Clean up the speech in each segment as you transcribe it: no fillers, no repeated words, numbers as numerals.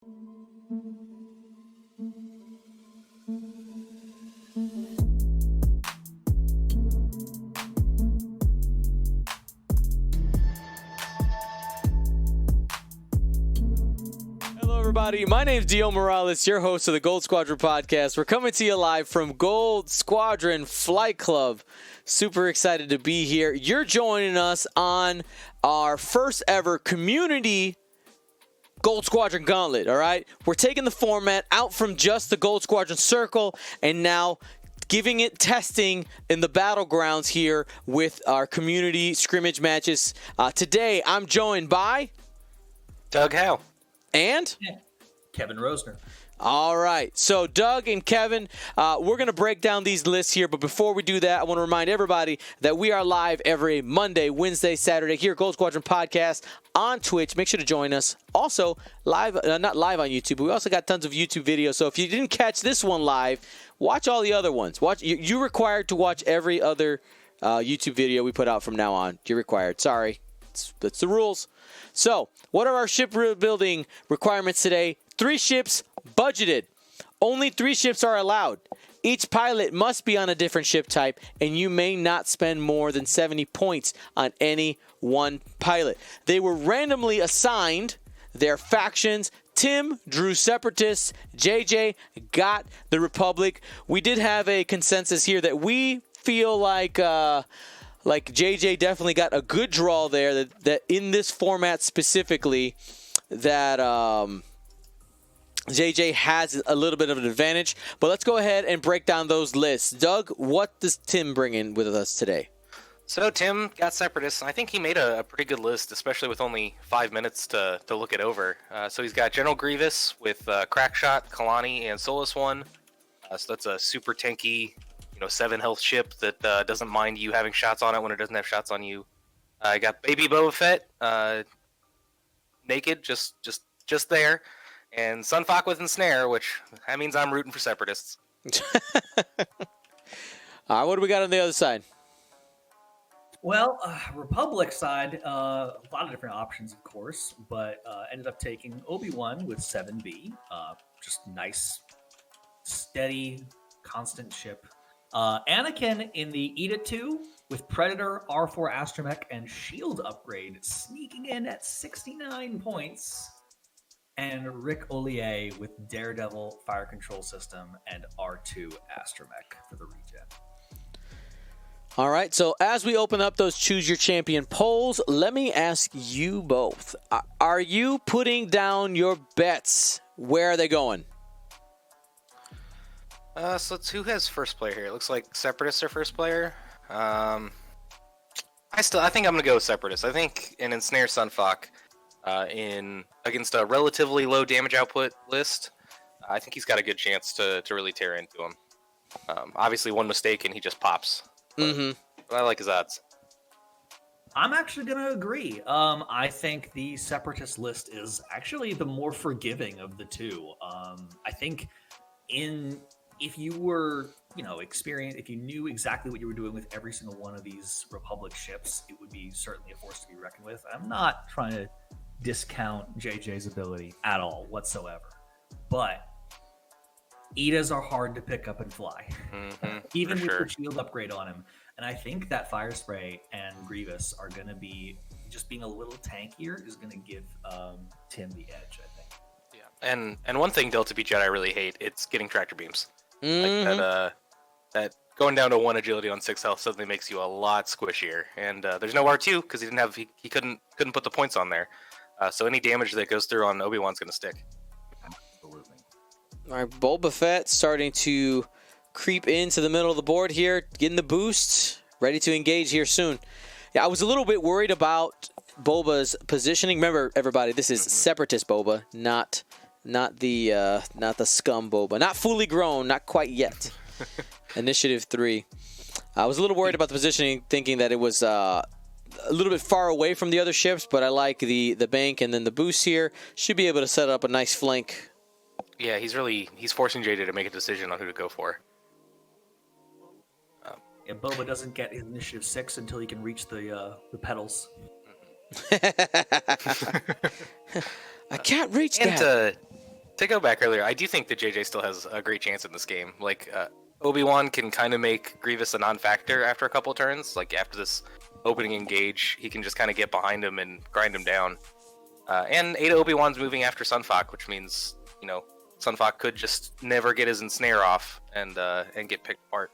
Everybody, my name is Dio Morales, your host of the Gold Squadron podcast. We're coming to you live from Gold Squadron Flight Club. Super excited to be here. You're joining us on our first ever community Gold Squadron Gauntlet, all right? We're taking the format out from just the Gold Squadron Circle and now giving it testing in the battlegrounds here with our community scrimmage matches. Today, I'm joined by Doug Howe. And Kevin Rosner. All right. So Doug and Kevin, we're going to break down these lists here. But before we do that, I want to remind everybody that we are live every Monday, Wednesday, Saturday here at Gold Squadron Podcast on Twitch. Make sure to join us. Also, live, not live on YouTube, but we also got tons of YouTube videos. So if you didn't catch this one live, watch all the other ones. You're required to watch every other YouTube video we put out from now on. You're required. Sorry. That's the rules. So, what are our ship building requirements today? 3 ships budgeted. Only 3 ships are allowed. Each pilot must be on a different ship type, and you may not spend more than 70 points on any one pilot. They were randomly assigned their factions. Tim drew Separatists. JJ got the Republic. We did have a consensus here that we feel like JJ definitely got a good draw there, that in this format specifically, that JJ has a little bit of an advantage. But let's go ahead and break down those lists. Doug, what does Tim bring in with us today? So Tim got Separatists. I think he made a pretty good list, especially with only 5 minutes to look it over. So he's got General Grievous with Crackshot, Kalani, and Solus 1. So that's a super tanky 7 health ship that doesn't mind you having shots on it when it doesn't have shots on you. I got Baby Boba Fett, naked, just there, and Sunfuck with Ensnare, which that means I'm rooting for Separatists. What do we got on the other side? Well, Republic side, a lot of different options, of course, but ended up taking Obi-Wan with 7B. Just nice, steady, constant ship. Anakin in the Eat It 2 with Predator, R4 Astromech, and Shield upgrade sneaking in at 69 points. And Rick Ollier with Daredevil, Fire Control System, and R2 Astromech for the regen. All right, so as we open up those Choose Your Champion polls, let me ask you both. Are you putting down your bets? Where are they going? So who has first player here? It looks like Separatists are first player. I think I'm gonna go with Separatists. I think an Ensnare Sunfuck against a relatively low damage output list, I think he's got a good chance to really tear into him. Obviously, one mistake and he just pops. But I like his odds. I'm actually going to agree. I think the Separatist list is actually the more forgiving of the two. I think if you were, experienced, if you knew exactly what you were doing with every single one of these Republic ships, it would be certainly a force to be reckoned with. I'm not trying to discount JJ's ability at all whatsoever, but Edas are hard to pick up and fly, even with the shield upgrade on him. And I think that Fire Spray and Grievous are going to be, just being a little tankier is going to give Tim the edge, I think. Yeah, and one thing Delta V Jedi really hate, it's getting tractor beams. Like that going down to 1 agility on 6 health suddenly makes you a lot squishier. And there's no R2 because he couldn't put the points on there. So any damage that goes through on Obi-Wan's going to stick. Absolutely. All right, Boba Fett starting to creep into the middle of the board here, getting the boost, ready to engage here soon. Yeah, I was a little bit worried about Boba's positioning. Remember, everybody, this is Separatist Boba, not the scum Boba, not fully grown, not quite yet. Initiative 3. I was a little worried about the positioning, thinking that it was a little bit far away from the other ships, but I like the bank and then the boost here. Should be able to set up a nice flank. Yeah, he's forcing JJ to make a decision on who to go for. Yeah, Boba doesn't get his initiative 6 until he can reach the pedals. I can't reach that. to go back earlier, I do think that JJ still has a great chance in this game. Like, Obi-Wan can kind of make Grievous a non-factor after a couple turns. Like, after this opening engage, he can just kind of get behind him and grind him down. And Ada Obi-Wan's moving after Sunfok, which means, Sunfok could just never get his ensnare off and get picked apart.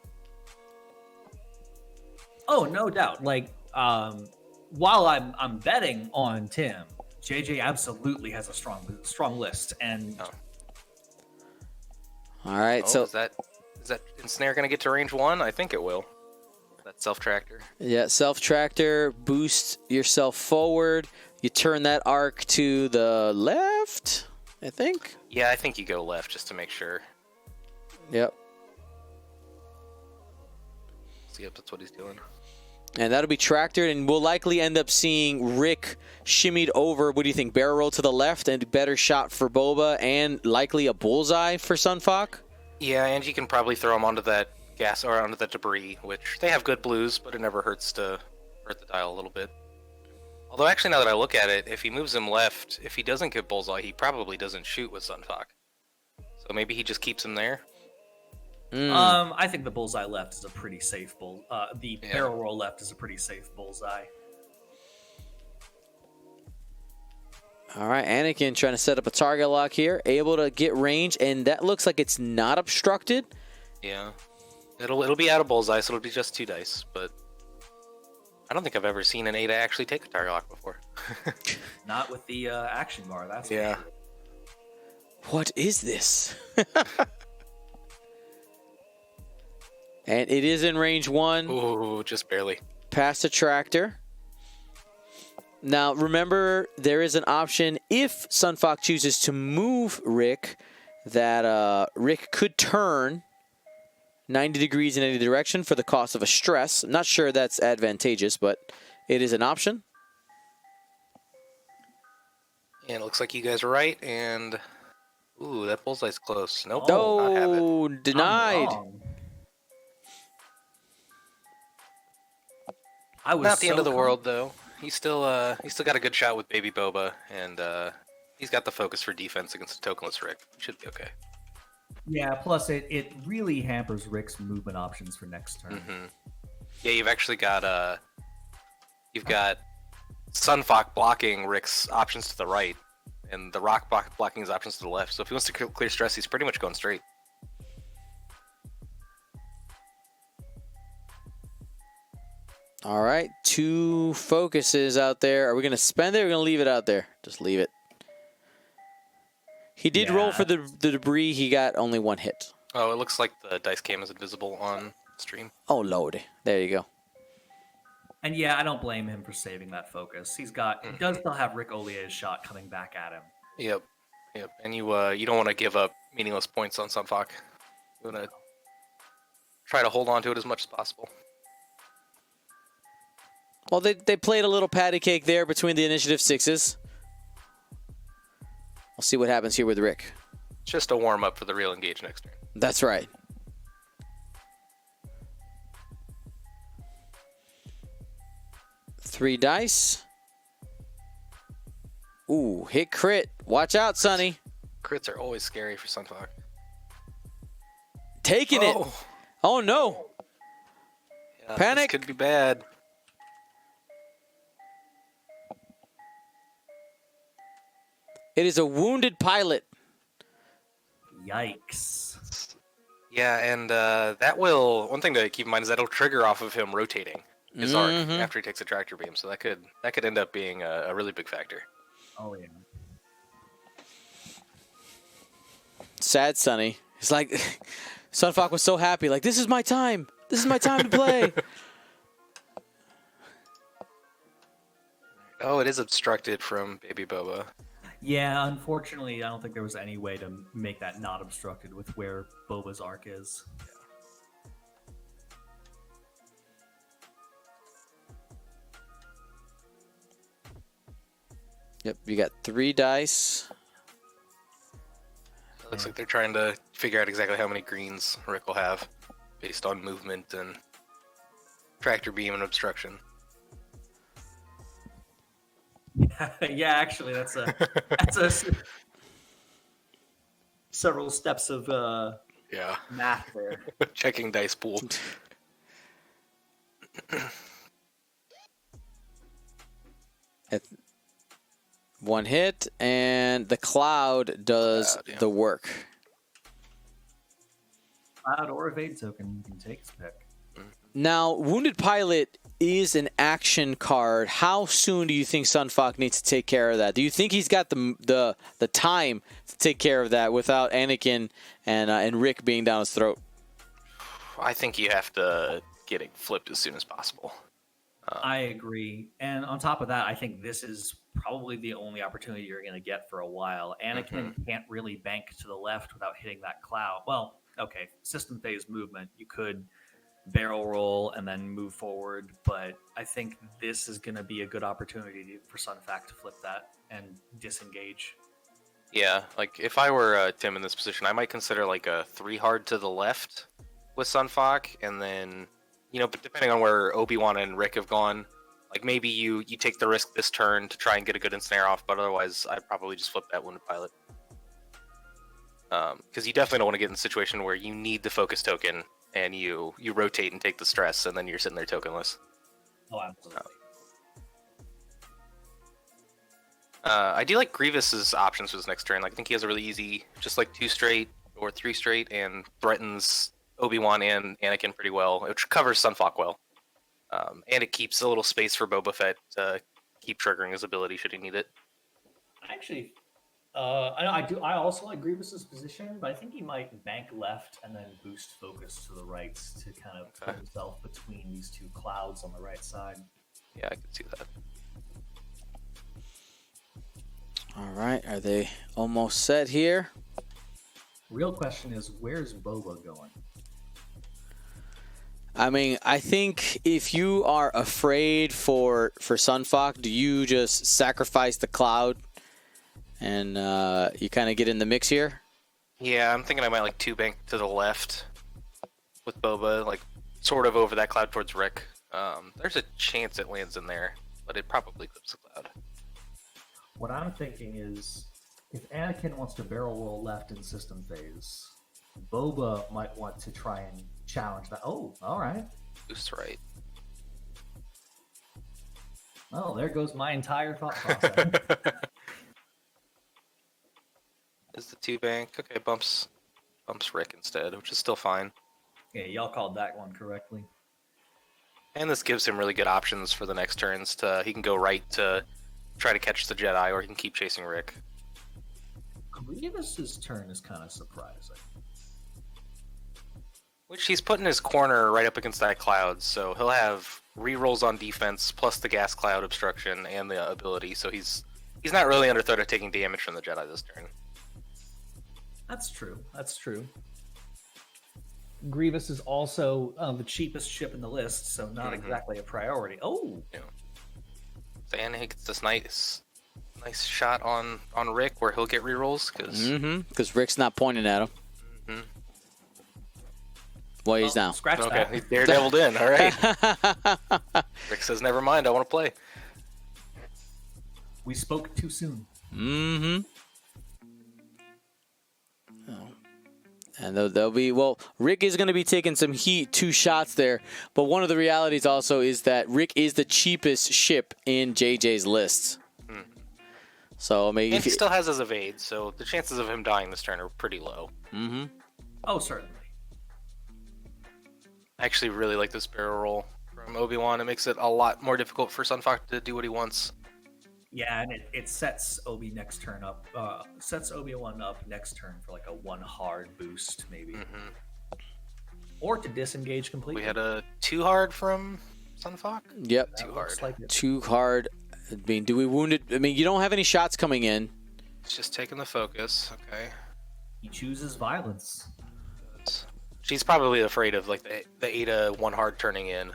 Oh, no doubt. Like, while I'm betting on Tim, JJ absolutely has a strong list, and all right. So is that ensnare going to get to range 1? I think it will. That self-tractor. Yeah, self-tractor, boost yourself forward. You turn that arc to the left, I think. Yeah, I think you go left just to make sure. Yep. Yep, that's what he's doing. And that'll be tractored, and we'll likely end up seeing Rick shimmied over. What do you think? Barrel roll to the left and better shot for Boba, and likely a bullseye for Sunfok? Yeah, and you can probably throw him onto that gas or onto the debris, which they have good blues, but it never hurts to hurt the dial a little bit. Although, actually, now that I look at it, if he moves him left, if he doesn't get bullseye, he probably doesn't shoot with Sunfok. So maybe he just keeps him there. I think the bullseye left is a pretty safe barrel roll left is a pretty safe bullseye. All right, Anakin trying to set up a target lock here, able to get range, and that looks like it's not obstructed. Yeah, it'll be out of bullseye, so it'll be just 2 dice. But I don't think I've ever seen an Ada actually take a target lock before. Not with the action bar. That's yeah. What is this? And it is in range 1. Ooh, just barely. Past the tractor. Now, remember, there is an option if Sunfok chooses to move Rick, that Rick could turn 90 degrees in any direction for the cost of a stress. I'm not sure that's advantageous, but it is an option. And it looks like you guys are right, and... Ooh, that bullseye's close. Nope. Oh, denied. Not the end of the world, though. He's still got a good shot with Baby Boba, and he's got the focus for defense against the tokenless Rick. Should be okay. Yeah, plus it really hampers Rick's movement options for next turn. Mm-hmm. Yeah, you've actually got Sunfok blocking Rick's options to the right, and the Rock blocking his options to the left. So if he wants to clear stress, he's pretty much going straight. All right, 2 focuses out there. Are we going to spend it or are we going to leave it out there? Just leave it. He did roll for the debris. He got only 1 hit. Oh, it looks like the dice cam is invisible on stream. Oh, Lord. There you go. And yeah, I don't blame him for saving that focus. He does still have Rick Olier's shot coming back at him. Yep. And you don't want to give up meaningless points on Sunfok. You want to try to hold on to it as much as possible. Well, they played a little patty cake there between the initiative 6s. We'll see what happens here with Rick. Just a warm-up for the real engage next turn. That's right. Three dice. Ooh, hit crit. Watch out, Sonny. Crits are always scary for Sunfok. Taking it. Oh, no. Yeah, Panic. This could be bad. It is a wounded pilot. Yikes. Yeah, and that will... One thing to keep in mind is that'll trigger off of him rotating his arc after he takes a tractor beam. So that could end up being a really big factor. Oh, yeah. Sad Sonny. It's like... Sunfok was so happy. Like, this is my time. This is my time to play. Oh, it is obstructed from Baby Boba. Yeah, unfortunately, I don't think there was any way to make that not obstructed with where Boba's arc is. Yep, you got 3 dice. It looks like they're trying to figure out exactly how many greens Rick will have based on movement and tractor beam and obstruction. Yeah, actually, that's a several steps of Yeah. math there. Checking dice pool. One hit, and the Cloud does the work. Cloud or evade token, you can take his pick. Now, Wounded Pilot is an action card. How soon do you think Sunfuck needs to take care of that? Do you think he's got the time to take care of that without Anakin and Rick being down his throat? I think you have to get it flipped as soon as possible. I agree. And on top of that, I think this is probably the only opportunity you're going to get for a while. Anakin can't really bank to the left without hitting that Cloud. Well, okay, system phase movement. You could barrel roll and then move forward, but I think this is going to be a good opportunity for Sunfac to flip that and disengage. Yeah, like if I were Tim in this position, I might consider like a 3 hard to the left with Sunfuck, and then, you know, but depending on where Obi-Wan and Rick have gone, like maybe you take the risk this turn to try and get a good ensnare off, but otherwise I'd probably just flip that Wounded Pilot. Because you definitely don't want to get in a situation where you need the focus token and you rotate and take the stress, and then you're sitting there tokenless. Oh, absolutely. I do like Grievous's options for this next turn. Like, I think he has a really easy, just like 2 straight or 3 straight, and threatens Obi-Wan and Anakin pretty well, which covers Sunfuck well. And it keeps a little space for Boba Fett to keep triggering his ability should he need it. Actually, I also like Grievous's position, but I think he might bank left and then boost focus to the right to kind of put himself between these 2 clouds on the right side. Yeah, I can see that. All right, are they almost set here? Real question is, where's Boba going? I mean, I think if you are afraid for Sunfuck, do you just sacrifice the Cloud and you kind of get in the mix here? Yeah, I'm thinking I might like 2 bank to the left with Boba, like sort of over that Cloud towards Rick. There's a chance it lands in there, but it probably clips the Cloud. What I'm thinking is, if Anakin wants to barrel roll left in system phase, Boba might want to try and challenge that. Oh, all right. Boost right. Oh, there goes my entire thought process. Is the 2 bank? Okay, bumps Rick instead, which is still fine. Yeah, y'all called that one correctly. And this gives him really good options for the next turns. He can go right to try to catch the Jedi, or he can keep chasing Rick. Grievous's turn is kind of surprising. Which he's put in his corner right up against that Cloud, so he'll have rerolls on defense plus the gas cloud obstruction and the ability, so he's not really under threat of taking damage from the Jedi this turn. That's true. That's true. Grievous is also the cheapest ship in the list, so not exactly a priority. Oh, Yeah. So and he gets this nice shot on Rick where he'll get rerolls Because Rick's not pointing at him. Well, he's now. Scratch okay, that. he's daredeviled in. All right. Rick says, "Never mind, I want to play." We spoke too soon. And they'll be, well, Rick is going to be taking some heat, 2 shots there. But one of the realities also is that Rick is the cheapest ship in JJ's list. So maybe And he still has his evade, so the chances of him dying this turn are pretty low. Oh, certainly. I actually really like this barrel roll from Obi-Wan. It makes it a lot more difficult for Sunfuck to do what he wants. Yeah, and it sets Obi-Wan up next turn for like a 1 hard boost, maybe. Or to disengage completely. We had a 2 hard from Sunfuck? Yep. Too Looks hard. like it. Too hard. I mean, do we wound it? I mean, you don't have any shots coming in. It's just taking the focus. Okay. He chooses violence. She's probably afraid of like the Ada 1 hard turning in.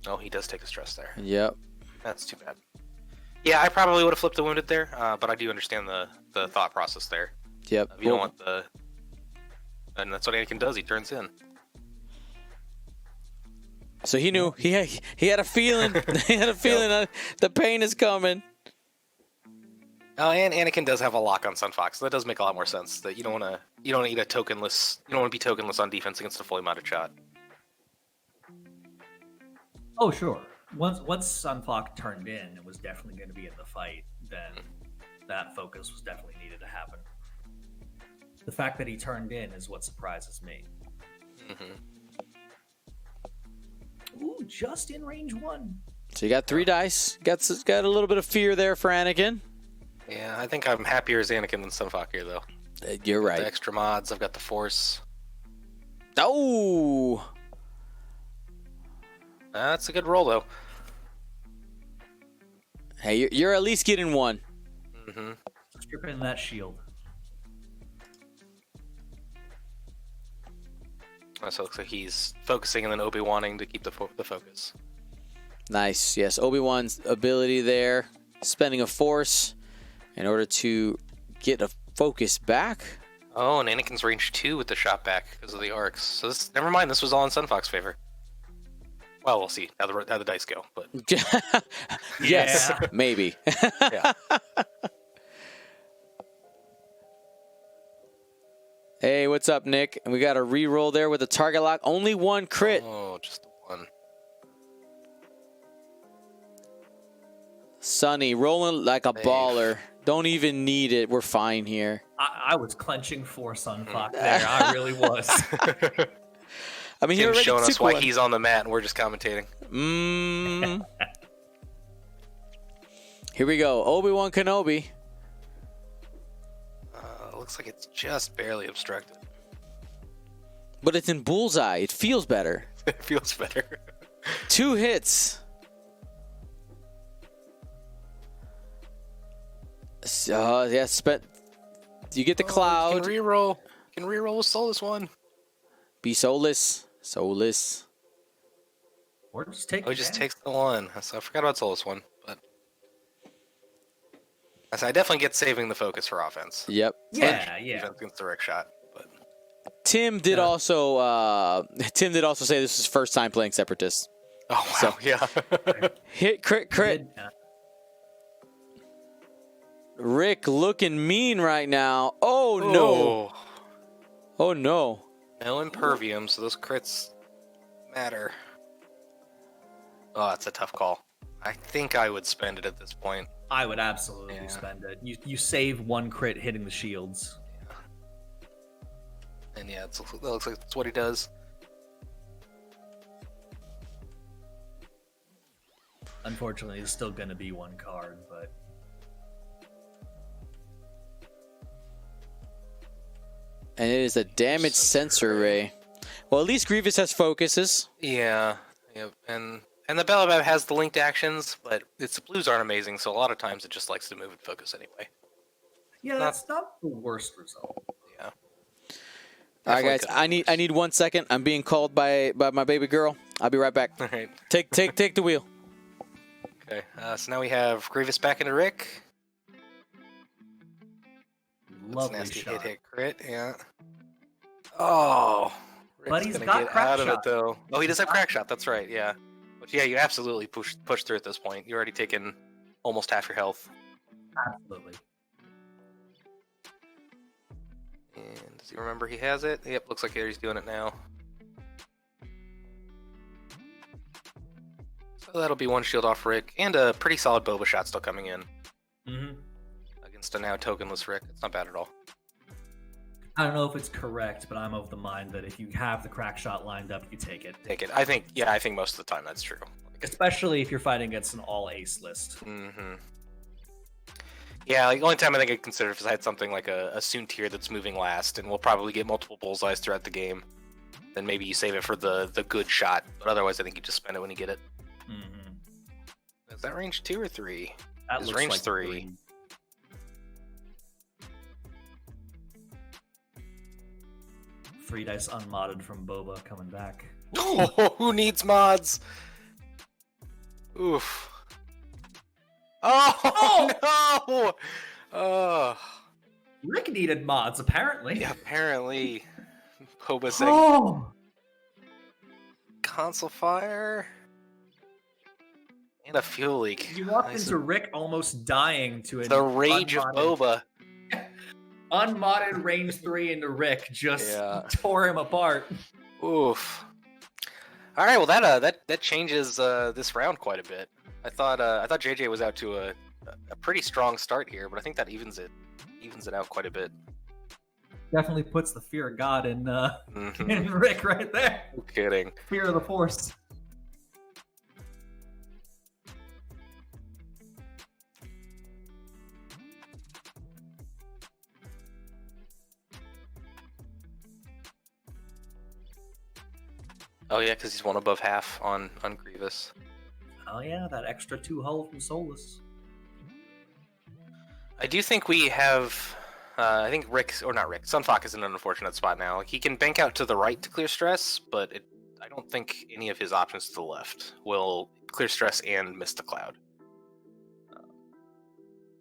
Oh, he does take a stress there. Yep. That's too bad. Yeah, I probably would have flipped the wounded there, but I do understand the thought process there. Yep. You don't want the... And that's what Anakin does, he turns in. So he knew. He had a feeling. He had a feeling that the pain is coming. Oh, and Anakin does have a lock on Sunfox, so that does make a lot more sense. That you don't want to eat a tokenless. You don't want to be tokenless on defense against a fully modded shot. Oh, sure. Once Sunflock turned in and was definitely going to be in the fight, then that focus was definitely needed to happen. The fact that he turned in is what surprises me. Ooh, just in range 1. So you got 3 dice. Got a little bit of fear there for Anakin. Yeah, I think I'm happier as Anakin than Sunfox here, though. You're right. The extra mods, I've got the Force. Oh! That's a good roll, though. Hey, you're at least getting 1. Strip in that shield. So it looks like he's focusing and then Obi-Wanning to keep the focus. Nice. Yes, Obi-Wan's ability there. Spending a Force in order to get a focus back. Oh, and Anakin's range 2 with the shot back because of the arcs. So never mind, this was all in Sunfox's favor. Well, we'll see how the dice go. But yes, Yeah. maybe. yeah. Hey, what's up, Nick? And we got a re-roll there with a target lock. Only 1 crit. Oh, just 1. Sonny rolling like a baller. Don't even need it. We're fine here. I was clenching for Sunflock there. I really was. I mean, he Tim's already showing us took why 1. he's on the mat and we're just commentating. Here we go. Obi-Wan Kenobi. Looks like it's just barely obstructed. But it's in bullseye. It feels better. It feels better. 2 hits. So, yeah, you get the cloud. Can reroll. Can reroll with Solus 1. Be soulless. Soulless. Or just take Oh, he just takes the 1. So I forgot about Solus 1, but so I definitely get saving the focus for offense. Yep. Yeah. Defense against the Rick shot. But Tim did also say this is his first time playing Separatist. oh wow, So- yeah. Hit, crit. Rick looking mean right now. Oh no. Oh no. No impervium, so those crits matter. Oh, that's a tough call. I think I would spend it at this point. I would absolutely Yeah. spend it. You save 1 crit hitting the shields. And yeah, that looks like that's what he does. Unfortunately, it's still going to be 1 card, but And it is a damage sensor ray. Well, at least Grievous has focuses. Yeah, yep. And the Bellabab has the linked actions, but its blues aren't amazing, so a lot of times it just likes to move and focus anyway. yeah, that's not the worst result. Yeah. All right, Definitely guys. could've I need 1 second. I'm being called by my baby girl. I'll be right back. All right. Take the wheel. Okay. So now we have Grievous back into Rick. That's Lovely nasty shot. hit crit. Yeah. Oh. Rick's But he's gonna got get crack out of it shot. though. Oh, he does have crack shot. That's right. Yeah. But yeah, you absolutely push through at this point. You're already taken almost half your health. Absolutely. And does he remember he has it? Yep, looks like he's doing it now. So that'll be 1 shield off Rick, and a pretty solid Boba shot still coming in Mm-hmm. against a now tokenless Rick. It's not bad at all. I don't know if it's correct, but I'm of the mind that if you have the crack shot lined up, you take it. Take it. I think most of the time that's true. Especially if you're fighting against an all ace list. Mm-hmm. Yeah, like the only time I think I'd consider if I had something like a Soon tier that's moving last, and we'll probably get multiple bullseyes throughout the game. Then maybe you save it for the good shot, but otherwise I think you just spend it when you get it. Mm-hmm. Is that range 2 or 3? That It's looks range like 3. 3 dice unmodded from Boba coming back. Oh, who needs mods? Oof. Oh, no! Oh, Rick needed mods, apparently. yeah, apparently. Boba saying Oh! console fire. And a fuel leak. You walked Nice. into Rick almost dying to The rage of Boba. Unmodded range 3 into Rick just Yeah. tore him apart. Oof. All right, well that changes this round quite a bit. I thought JJ was out to a pretty strong start here, but I think that evens it out quite a bit. Definitely puts the fear of God in Mhm. in Rick right there. No kidding. Fear of the Force. Oh yeah, because he's one above half on Grievous. Oh yeah, that extra 2 hull from Solus. I do think we have. I think Sunfok is in an unfortunate spot now. Like, he can bank out to the right to clear stress, but I don't think any of his options to the left will clear stress and miss the cloud.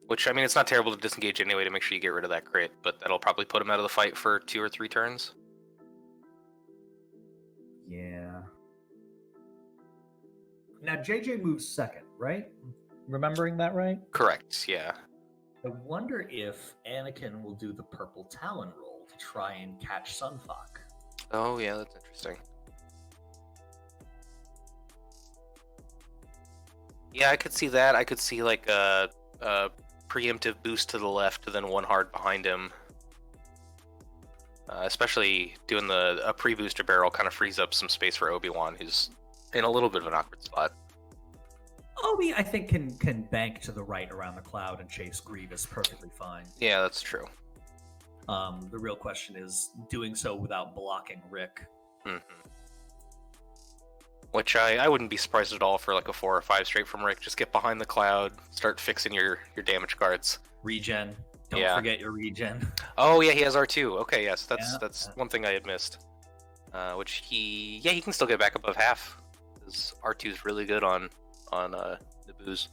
Which, I mean, it's not terrible to disengage anyway to make sure you get rid of that crit, but that'll probably put him out of the fight for 2 or 3 turns. Yeah. Now JJ moves second, right? Remembering that right? Correct, yeah. I wonder if Anakin will do the purple Talon roll to try and catch Sunfok. Oh, yeah, that's interesting. Yeah, I could see that. I could see, like, a preemptive boost to the left, then 1 hard behind him. Especially doing a pre-booster barrel kind of frees up some space for Obi-Wan, who's in a little bit of an awkward spot. Obi, I think, can bank to the right around the cloud and chase Grievous perfectly fine. Yeah, that's true. The real question is doing so without blocking Rick. Mm-hmm. Which I wouldn't be surprised at all for like a 4 or 5 straight from Rick. Just get behind the cloud, start fixing your damage cards. Regen. Don't Yeah. forget your regen. Oh yeah, he has R2. Okay, yes, that's Yeah. one thing I had missed. Which he can still get back above half. Because R2 is really good on the booze.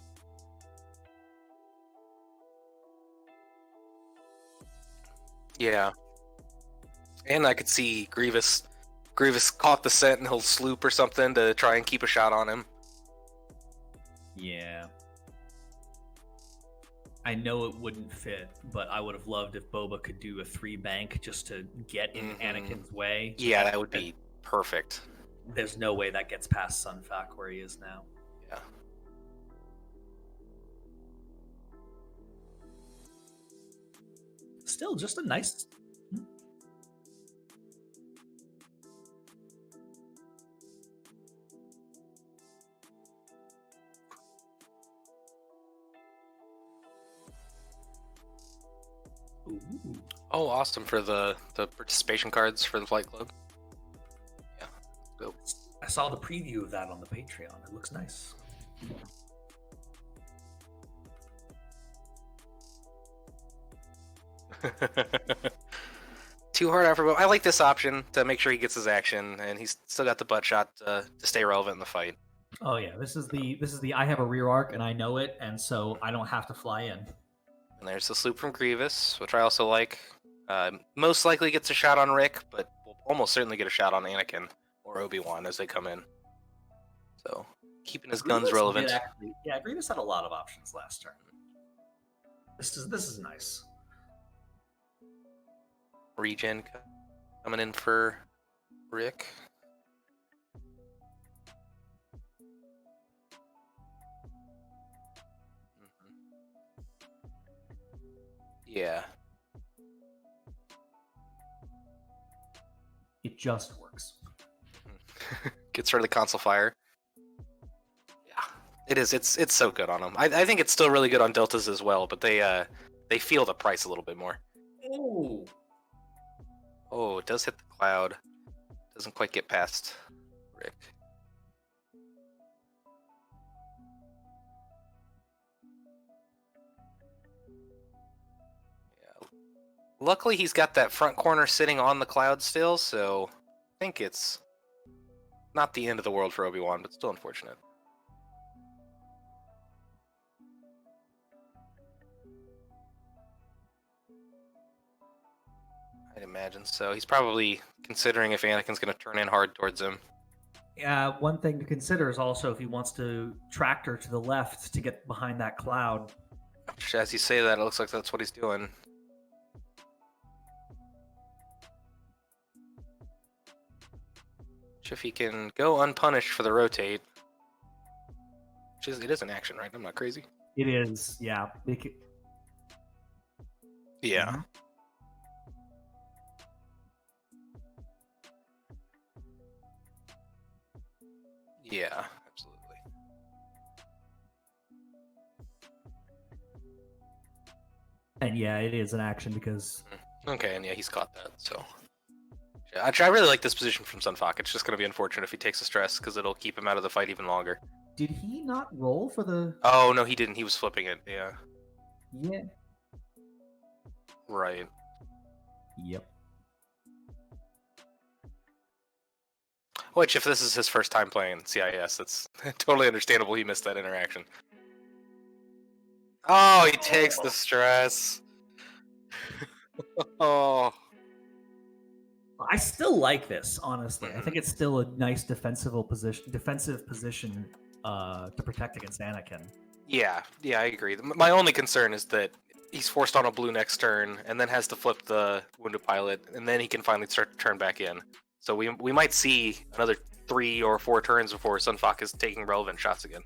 Yeah, and I could see Grievous caught the scent and he'll sloop or something to try and keep a shot on him. Yeah. I know it wouldn't fit, but I would have loved if Boba could do a 3 bank just to get in Anakin's way. Yeah, that would be perfect. There's no way that gets past Sunfak where he is now. Yeah. Still, just a nice. Ooh. Oh, awesome for the participation cards for the Flight Club. Yeah, go. I saw the preview of that on the Patreon. It looks nice. Too hard after, I like this option to make sure he gets his action, and he's still got the butt shot to stay relevant in the fight. Oh yeah, this is the I have a rear arc and I know it, and so I don't have to fly in. And there's the sloop from Grievous, which I also like. Most likely gets a shot on Rick, but will almost certainly get a shot on Anakin or Obi-Wan as they come in. So, keeping his guns relevant. Yeah, Grievous had a lot of options last turn. This is nice. Regen coming in for Rick. Yeah. It just works. Gets rid of the console fire. Yeah, it is. It's so good on them. I think it's still really good on Deltas as well, but they feel the price a little bit more. Oh. Oh, it does hit the cloud. Doesn't quite get past Rick. Yeah. Luckily, he's got that front corner sitting on the cloud still, so I think it's not the end of the world for Obi-Wan, but still unfortunate. I'd imagine so. He's probably considering if Anakin's going to turn in hard towards him. One thing to consider is also if he wants to tractor to the left to get behind that cloud. As you say that, it looks like that's what he's doing. If he can go unpunished for the rotate, it is an action, right? I'm not crazy. It is, yeah. Yeah. Mhm. Yeah, absolutely. And yeah, it is an action because Okay, and yeah, he's caught that, so. Yeah, I really like this position from Sunfok. It's just going to be unfortunate if he takes a stress, because it'll keep him out of the fight even longer. did he not roll for the? Oh, no, he didn't. He was flipping it, yeah. Yeah. Right. Yep. Which, if this is his first time playing CIS, that's totally understandable he missed that interaction. Oh, he takes the stress. Oh. I still like this, honestly. I think it's still a nice defensive position to protect against Anakin. Yeah, I agree. My only concern is that he's forced on a blue next turn, and then has to flip the wounded pilot, and then he can finally start to turn back in. So we might see another 3 or 4 turns before Sunfok is taking relevant shots again.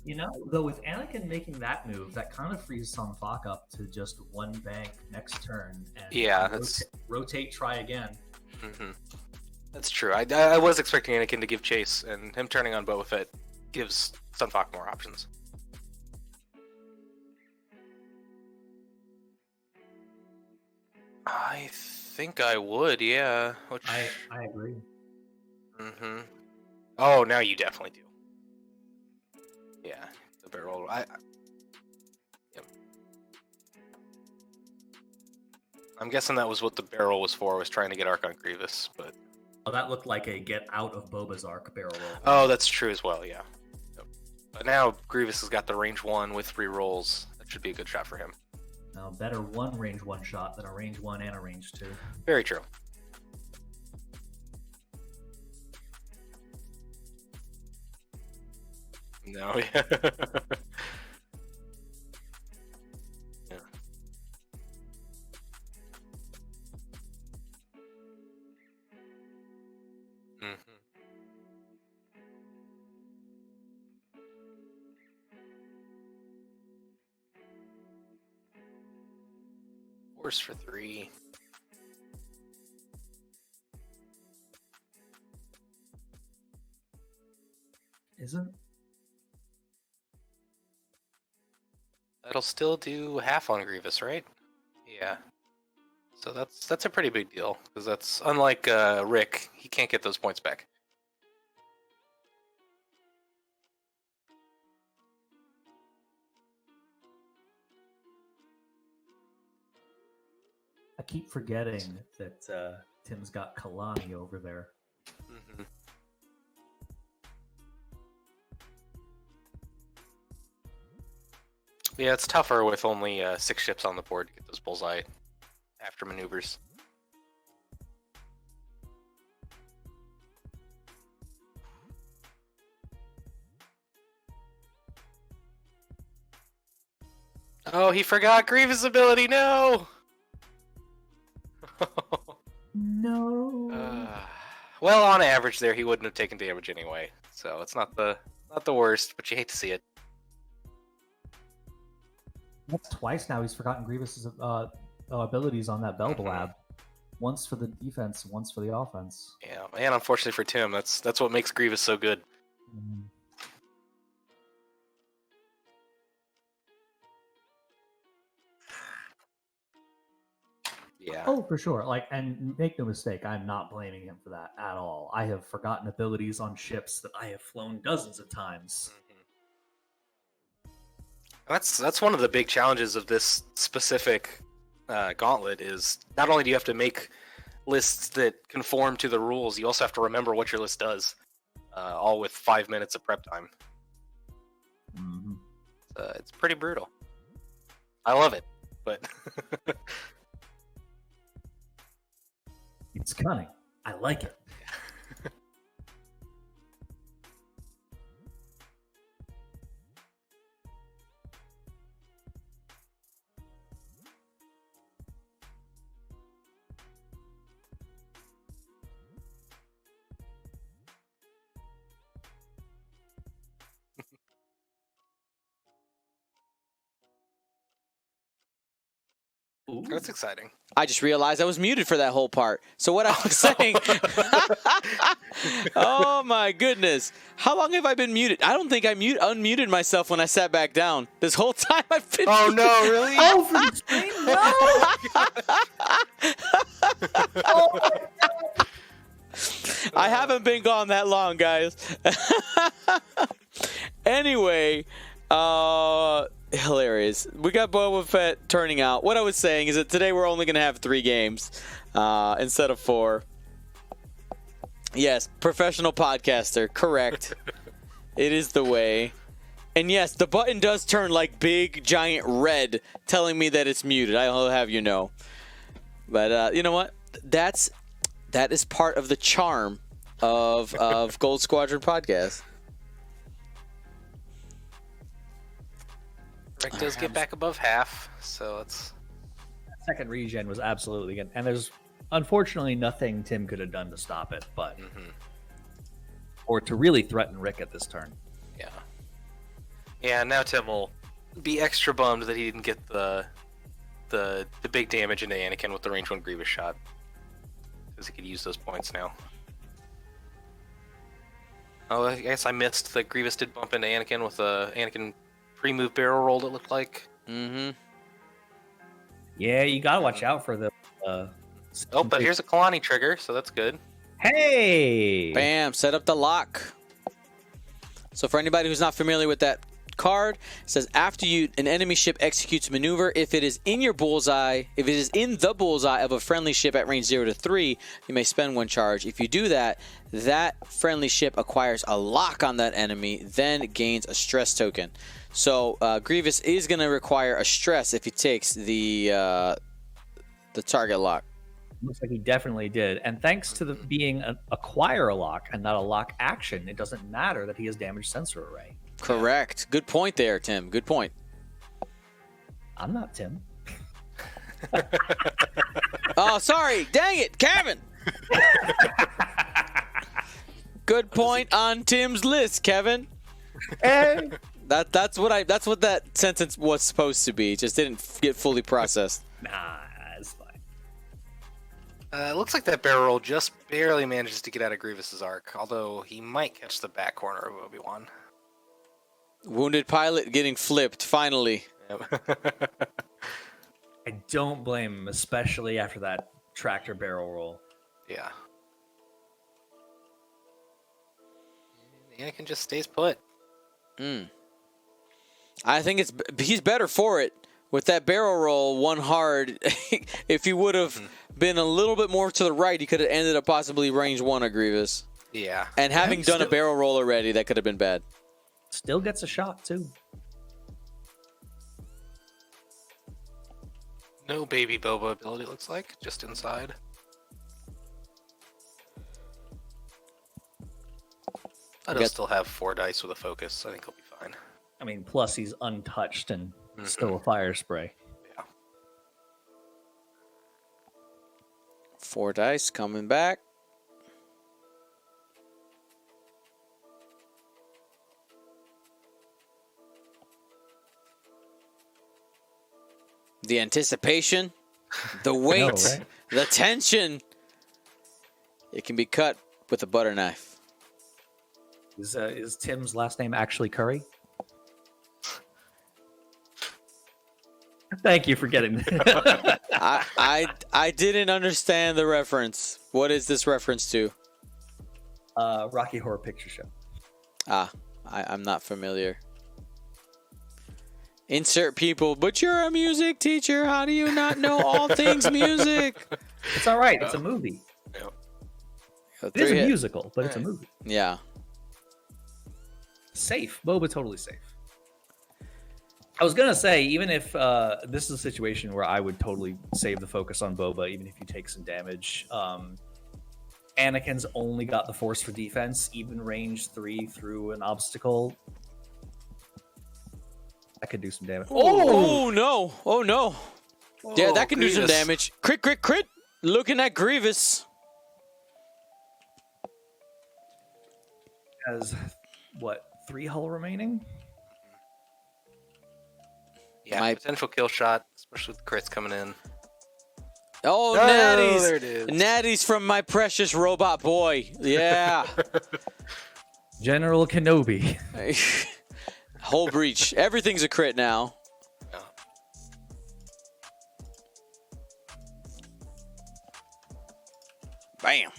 You know, though, with Anakin making that move, that kind of frees Sunfok up to just one bank next turn and Yeah, that's rotate, try again. Mm-hmm. That's true. I was expecting Anakin to give chase, and him turning on Boba Fett gives Sunfok more options. I think I would, yeah. Which... I agree. Mm-hmm. Oh, now you definitely do. Yeah, the barrel. Yep. I'm guessing that was what the barrel was for, was trying to get Archon Grievous, but... Oh, that looked like a get out of Boba's arc barrel roll. Oh, that's true as well, yeah. Yep. But now Grievous has got the range 1 with 3 rolls. That should be a good shot for him. Now, better one range 1 shot than a range 1 and a range 2. Very true. No, yeah. Yeah. Mm-hmm. Force for 3. Isn't? That'll still do half on Grievous, right? Yeah. So that's a pretty big deal, because that's unlike Rick, he can't get those points back. I keep forgetting that Tim's got Kalani over there. Mm-hmm. Yeah, it's tougher with only 6 ships on the board to get those bullseye after maneuvers. Oh, he forgot Grievous' ability, no! No. Well, on average there, he wouldn't have taken damage anyway, so it's not the worst, but you hate to see it. That's twice now he's forgotten Grievous's abilities on that Belblab. Once for the defense, once for the offense. Yeah, and unfortunately for Tim, that's what makes Grievous so good. Mm. Yeah. Oh, for sure. And make no mistake, I'm not blaming him for that at all. I have forgotten abilities on ships that I have flown dozens of times. That's one of the big challenges of this specific gauntlet is not only do you have to make lists that conform to the rules, you also have to remember what your list does, all with 5 minutes of prep time. Mm-hmm. It's pretty brutal. I love it, but It's cunning. I like it. Ooh. That's exciting. I just realized I was muted for that whole part. So what I was saying, oh my goodness. How long have I been muted? I don't think I unmuted myself when I sat back down. This whole time I've been Oh no, really? Oh, for the stream? No! Oh, my God. I haven't been gone that long, guys. Anyway, hilarious. We got Boba Fett turning out. What I was saying is that today we're only going to have 3 games instead of 4. Yes, professional podcaster. Correct. It is the way. And yes, the button does turn like big, giant red, telling me that it's muted. I'll have you know. But you know what? That is part of the charm of Gold Squadron podcast. Rick does get back above half, so it's... Second regen was absolutely good. And there's unfortunately nothing Tim could have done to stop it, but or to really threaten Rick at this turn. Yeah. Yeah, now Tim will be extra bummed that he didn't get the big damage into Anakin with the range 1 Grievous shot. Because he could use those points now. Oh, I guess I missed that Grievous did bump into Anakin with a Anakin pre-move barrel roll, it looked like. Mm-hmm. Yeah, you gotta watch out for the. Oh, but here's a Kalani trigger, so that's good. Hey! Bam! Set up the lock. So for anybody who's not familiar with that card, it says after an enemy ship executes a maneuver, if it is in your bullseye, if it is in the bullseye of a friendly ship at range 0 to 3, you may spend 1 charge. If you do that, that friendly ship acquires a lock on that enemy, then gains a stress token. So Grievous is going to require a stress if he takes the target lock. Looks like he definitely did. And thanks to the being acquire a lock and not a lock action, it doesn't matter that he has damaged sensor array. Correct. Good point there, Tim. Good point. I'm not Tim. Oh, sorry. Dang it, Kevin. Good point on Tim's list, Kevin. Hey. That's what that sentence was supposed to be. It just didn't get fully processed. Nah, it's fine. It looks like that barrel roll just barely manages to get out of Grievous's arc, although he might catch the back corner of Obi-Wan. Wounded pilot getting flipped, finally. Yep. I don't blame him, especially after that tractor barrel roll. Yeah. Anakin just stays put. I think he's better for it. With that barrel roll, 1 hard, if he would have been a little bit more to the right, he could have ended up possibly range 1 of Grievous. Yeah. And having done a barrel roll already, that could have been bad. Still gets a shot, too. No baby Boba ability, looks like. Just inside. I'll still have 4 dice with a focus. I think he'll be fine. I mean, plus he's untouched and still a fire spray. Yeah. 4 dice coming back. The anticipation, the weight, right? the tension. It can be cut with a butter knife. Is Tim's last name actually Curry? Thank you for getting that. I didn't understand the reference. What is this reference to? Rocky Horror Picture Show. I'm not familiar. Insert people, but you're a music teacher. How do you not know all things music? It's all right. It's a movie. Yep. It is a musical, but it's a movie. Yeah. Safe. Boba totally safe. I was going to say, even if this is a situation where I would totally save the focus on Boba, even if you take some damage, Anakin's only got the Force for defense, even range 3 through an obstacle. That could do some damage. Oh no! Oh no! Yeah, that can do some Grievous. damage. Crit, crit, crit! Looking at Grievous. Has, what, 3 hull remaining? Yeah, potential kill shot, especially with the crits coming in. Oh, Oh, Natty's. there it is. Natty's from my precious robot boy. Yeah. General Kenobi. Whole breach. Everything's a crit now. Yeah. Bam.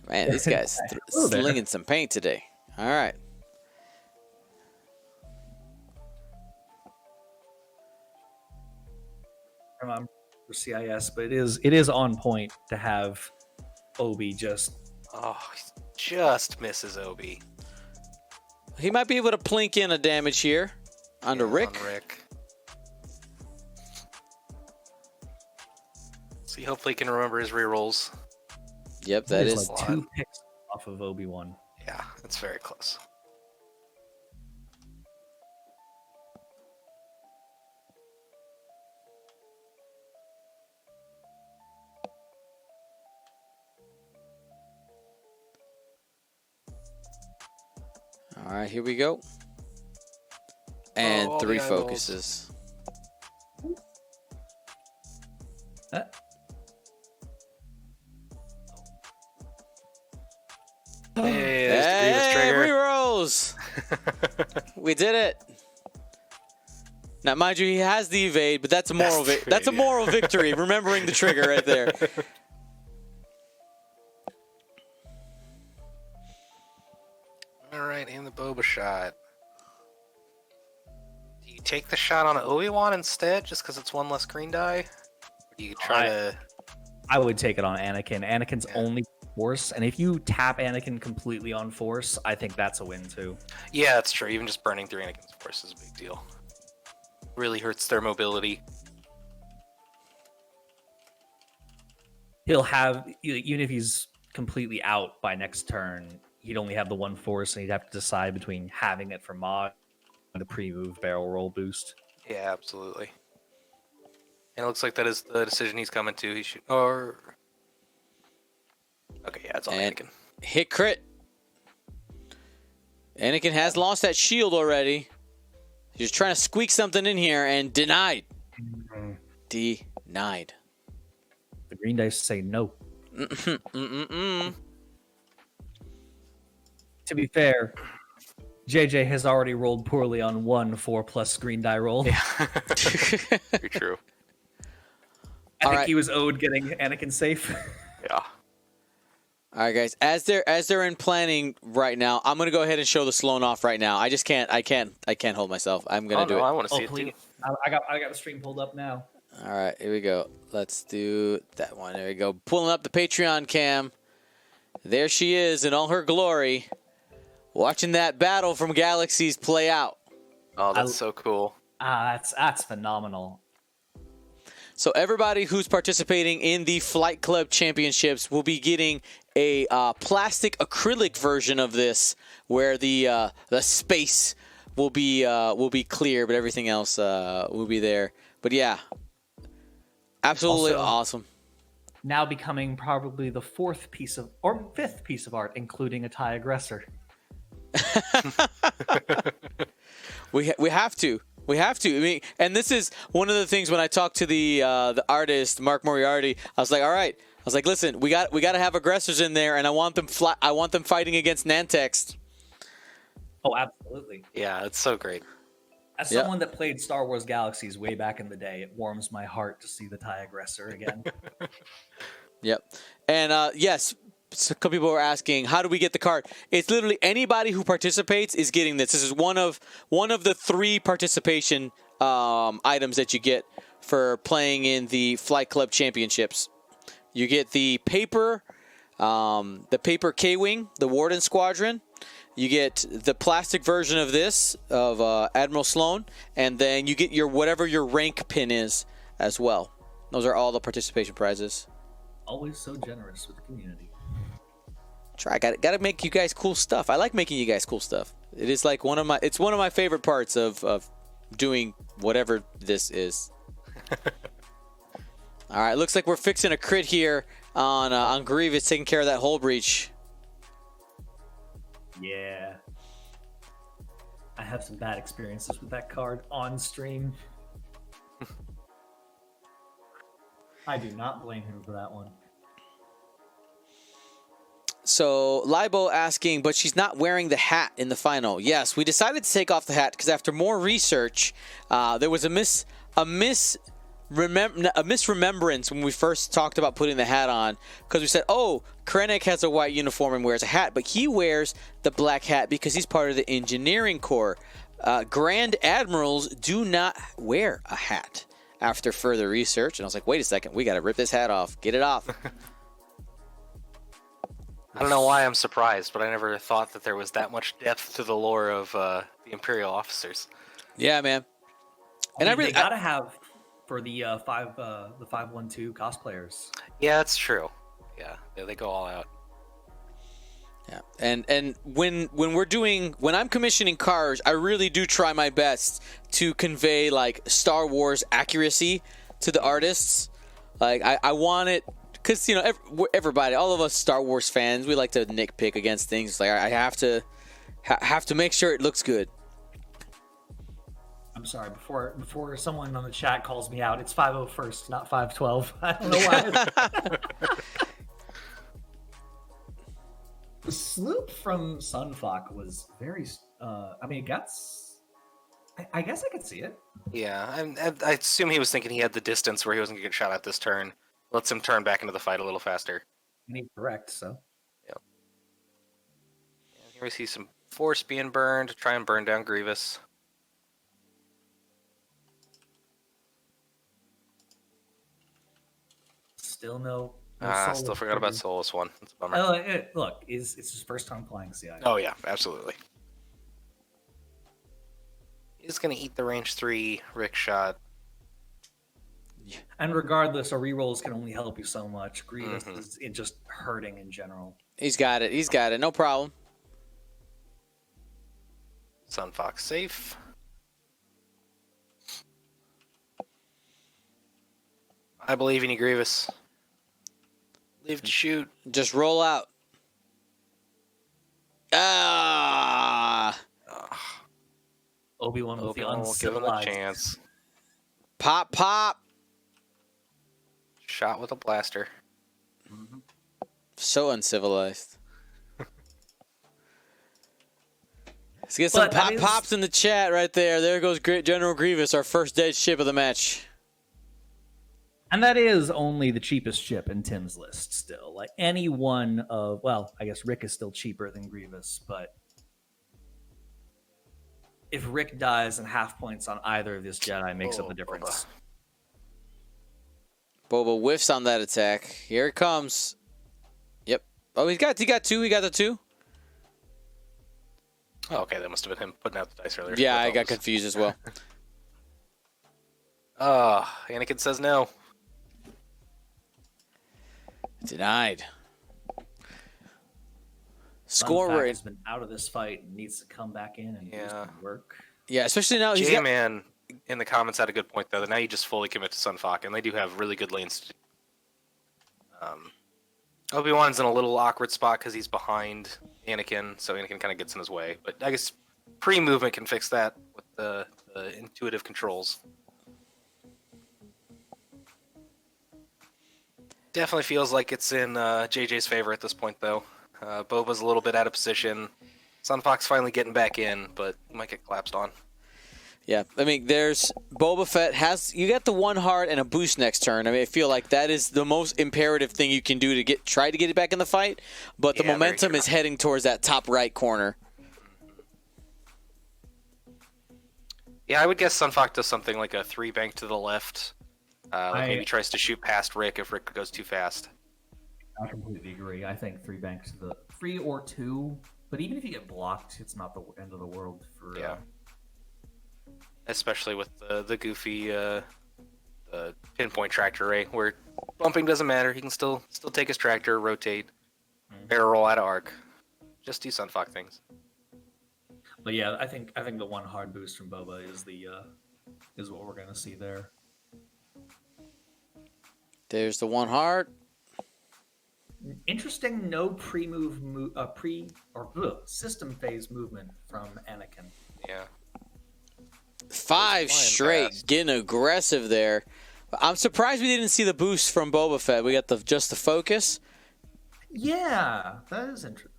Man, this guy's Hello there. slinging some paint today. All right. I'm for CIS, but it is on point to have Obi just Oh, he just misses Obi. He might be able to plink in a damage here onto Yeah, Rick. on Rick. See, hopefully he can remember his rerolls. Yep, that it is. like 2 picks off of Obi-Wan. Yeah, it's very close. All right, here we go. And all 3 the eyeballs. focuses. Hey, there's the Grievous Hey, trigger. rerolls! We did it. Now, mind you, he has the evade, but that's a moral. That's true, That's a yeah. moral victory. Remembering the trigger right there. All right, aim the boba shot. Do you take the shot on Obi-Wan instead, just because it's 1 less green die? Or do you try to? I would take it on Anakin. Anakin's Yeah. only Force, and if you tap Anakin completely on Force, I think that's a win too. Yeah, that's true. Even just burning through Anakin's force is a big deal. Really hurts their mobility. He'll have, even if he's completely out by next turn, he'd only have the 1 Force, and he'd have to decide between having it for mod and the pre-move barrel roll boost. Yeah, absolutely. And it looks like that is the decision he's coming to. He should, or okay, yeah, it's on And- Anakin. Hit crit. Anakin has lost that shield already. He's trying to squeak something in here and denied. Denied. The green dice say no. Mm-mm-mm. To be fair, JJ has already rolled poorly on 1 4+ green die roll. Yeah, very true. I think Alright. he was owed getting Anakin safe. Yeah. All right, guys. As they're in planning right now, I'm gonna go ahead and show the Sloan off right now. I just can't. I can't hold myself. I'm gonna do it. I want to see it please. too. I got the stream pulled up now. All right, here we go. Let's do that one. There we go. Pulling up the Patreon cam. There she is in all her glory. Watching that battle from Galaxies play out. Oh, that's so cool. That's phenomenal. So everybody who's participating in the Flight Club Championships will be getting a plastic acrylic version of this, where the space will be clear, but everything else will be there. But yeah, absolutely Also- awesome. Now becoming probably the 4th piece of, or 5th piece of art, including a TIE aggressor. We have to. We have to. I mean, and this is one of the things when I talked to the artist Mark Moriarty, I was like, all right. I was like, listen, we got to have aggressors in there, and I want them fighting against Nantex. Oh, absolutely. Yeah, it's so great. As Yeah. someone that played Star Wars Galaxies way back in the day, it warms my heart to see the TIE aggressor again. Yep. And yes, a couple people were asking, how do we get the card? It's literally anybody who participates is getting this. This is one of the 3 participation items that you get for playing in the Flight Club Championships. You get the paper K-Wing, the Warden Squadron. You get the plastic version of this, of Admiral Sloan, and then you get whatever your rank pin is as well. Those are all the participation prizes. Always so generous with the community. Try, got to make you guys cool stuff. I like making you guys cool stuff. It is like one of my favorite parts of doing whatever this is. All right, looks like we're fixing a crit here on Grievous, taking care of that hull breach. Yeah. I have some bad experiences with that card on stream. I do not blame him for that one. So Libo asking, but she's not wearing the hat in the final. Yes, we decided to take off the hat because after more research, there was a misremembrance when we first talked about putting the hat on, because we said, oh, Krennic has a white uniform and wears a hat, but he wears the black hat because he's part of the engineering corps. Grand Admirals do not wear a hat after further research. And I was like, wait a second, we got to rip this hat off. Get it off. I don't know why I'm surprised, but I never thought that there was that much depth to the lore of the Imperial officers. Yeah, man. And they gotta have for the 512 cosplayers. Yeah, that's true. Yeah, they go all out. Yeah, and when I'm commissioning cars, I really do try my best to convey like Star Wars accuracy to the artists. Like I want it, because everybody, all of us Star Wars fans, we like to nitpick against things. It's like I have to make sure it looks good. I'm sorry, before someone on the chat calls me out, it's 501st, not 512. I don't know why. The sloop from Sunfuck was very. I guess I could see it. Yeah, I assume he was thinking he had the distance where he wasn't going to get shot at this turn. Lets him turn back into the fight a little faster. And he's correct, so. Yep. And here we see some force being burned to try and burn down Grievous. Still no. Still forgot about Solus one. That's a bummer. Look, it's his first time playing CI. Oh yeah, absolutely. He's gonna eat the range 3 Rick shot. And regardless, a rerolls can only help you so much. Grievous is just hurting in general. He's got it. No problem. Sunfox safe. I believe in you, Grievous. Leave to shoot. Just roll out. Obi-Wan with the will give him a uncivilized. chance. Pop. Shot with a blaster. So uncivilized. Let's get some pops in the chat right there. There goes General Grievous, our first dead ship of the match. And that is only the cheapest ship in Tim's list still. Like any one of, well, I guess Rick is still cheaper than Grievous, but if Rick dies and half points on either of these Jedi makes up the difference. Boba whiffs on that attack. Here it comes. Yep. Oh, he got two. He got the two. Oh, okay, that must have been him putting out the dice earlier. Yeah, I got confused as well. Anakin says no. Denied. Score rate has been out of this fight and needs to come back in and do some work. Yeah, especially now he's J-Man in the comments had a good point though. That now you just fully commit to Sunfuck, and they do have really good lanes. Obi-Wan's in a little awkward spot because he's behind Anakin, so Anakin kind of gets in his way. But I guess pre-movement can fix that with the intuitive controls. Definitely feels like it's in JJ's favor at this point, though. Boba's a little bit out of position. Sunfox finally getting back in, but he might get collapsed on. Yeah, I mean, there's Boba Fett you got the one heart and a boost next turn. I mean, I feel like that is the most imperative thing you can do to try to get it back in the fight. But the momentum is heading towards that top right corner. Yeah, I would guess Sunfox does something like a 3-bank to the left. Maybe tries to shoot past Rick if Rick goes too fast. I completely agree. I think 3 banks to the 3 or 2, but even if you get blocked, it's not the end of the world for. Especially with the goofy pinpoint tractor array, where bumping doesn't matter. He can still take his tractor, rotate, barrel roll out of arc. Just do Sunfuck things. But yeah, I think the one hard boost from Boba is what we're gonna see there. There's the one heart. Interesting, no system phase movement from Anakin. Yeah. 5 straight, fast. getting aggressive there. I'm surprised we didn't see the boost from Boba Fett. We got just the focus. Yeah, that is interesting.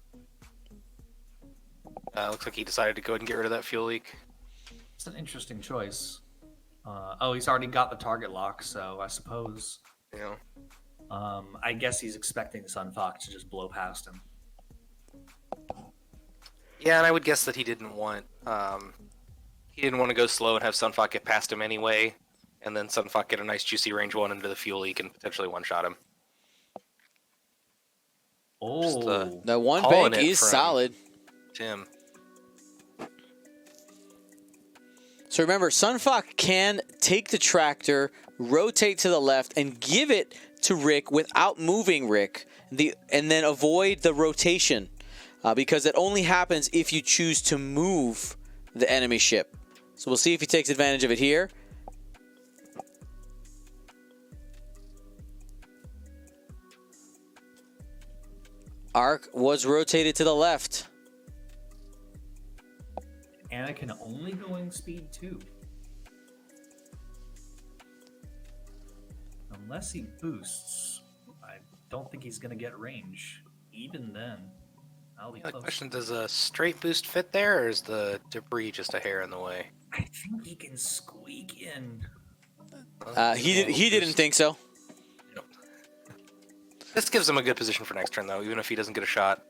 Looks like he decided to go ahead and get rid of that fuel leak. It's an interesting choice. He's already got the target lock, so I suppose. Yeah. I guess he's expecting Sunfuck to just blow past him. Yeah, and I would guess that he didn't want to go slow and have Sunfuck get past him anyway, and then Sunfuck get a nice juicy range 1 into the fuel leak and potentially one-shot him. Oh, The one calling bank it is from solid. Tim. So remember, Sunfuck can take the tractor, rotate to the left, and give it to Rick without moving Rick, and then avoid the rotation, because it only happens if you choose to move the enemy ship. So we'll see if he takes advantage of it here. Arc was rotated to the left. Anakin only going speed 2. Unless he boosts, I don't think he's going to get range. Even then, I'll be The close. question, does a straight boost fit there, or is the debris just a hair in the way? I think he can squeak in. He didn't think so. This gives him a good position for next turn, though, even if he doesn't get a shot.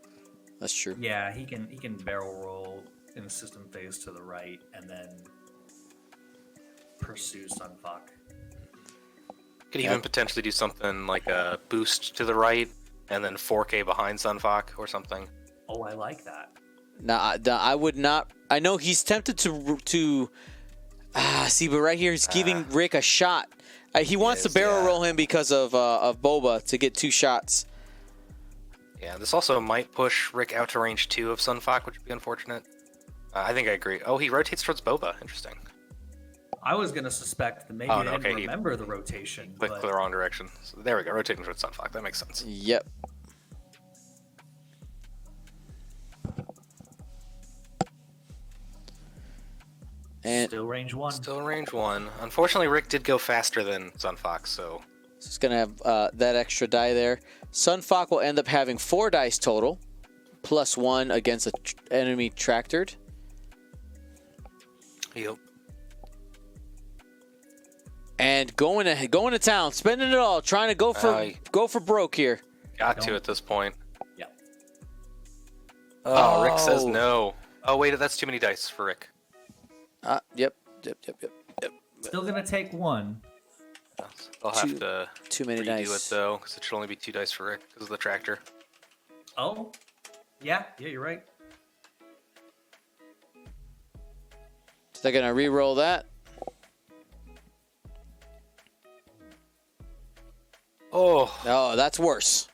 That's true. Yeah, he can barrel roll in the system phase to the right and then pursue Sunfuck. Could even potentially do something like a boost to the right and then 4K behind Sunfuck or something. Oh, I like that. Nah, I would not. I know he's tempted to see, but right here he's giving Rick a shot. He wants to barrel roll him because of Boba to get 2 shots. Yeah, this also might push Rick out to range 2 of Sunfuck, which would be unfortunate. I think I agree. Oh, he rotates towards Boba. Interesting. I was going to suspect that maybe they didn't remember the rotation. Clicked the wrong direction. So there we go, rotating towards Sunfuck. That makes sense. Yep. And still range 1. Still range 1. Unfortunately, Rick did go faster than Sunfuck, so... it's going to have that extra die there. Sunfuck will end up having 4 dice total, plus 1 against an enemy tractored. Yep. And going to town, spending it all, trying to go for broke here. Got to at this point. Yeah. Oh, Rick says no. Oh, wait, that's too many dice for Rick. Yep. Still going to take 1. I'll have to too many redo dice. it, though, because it should only be 2 dice for Rick because of the tractor. Oh. Yeah, you're right. So they're going to re-roll that. Oh, that's worse.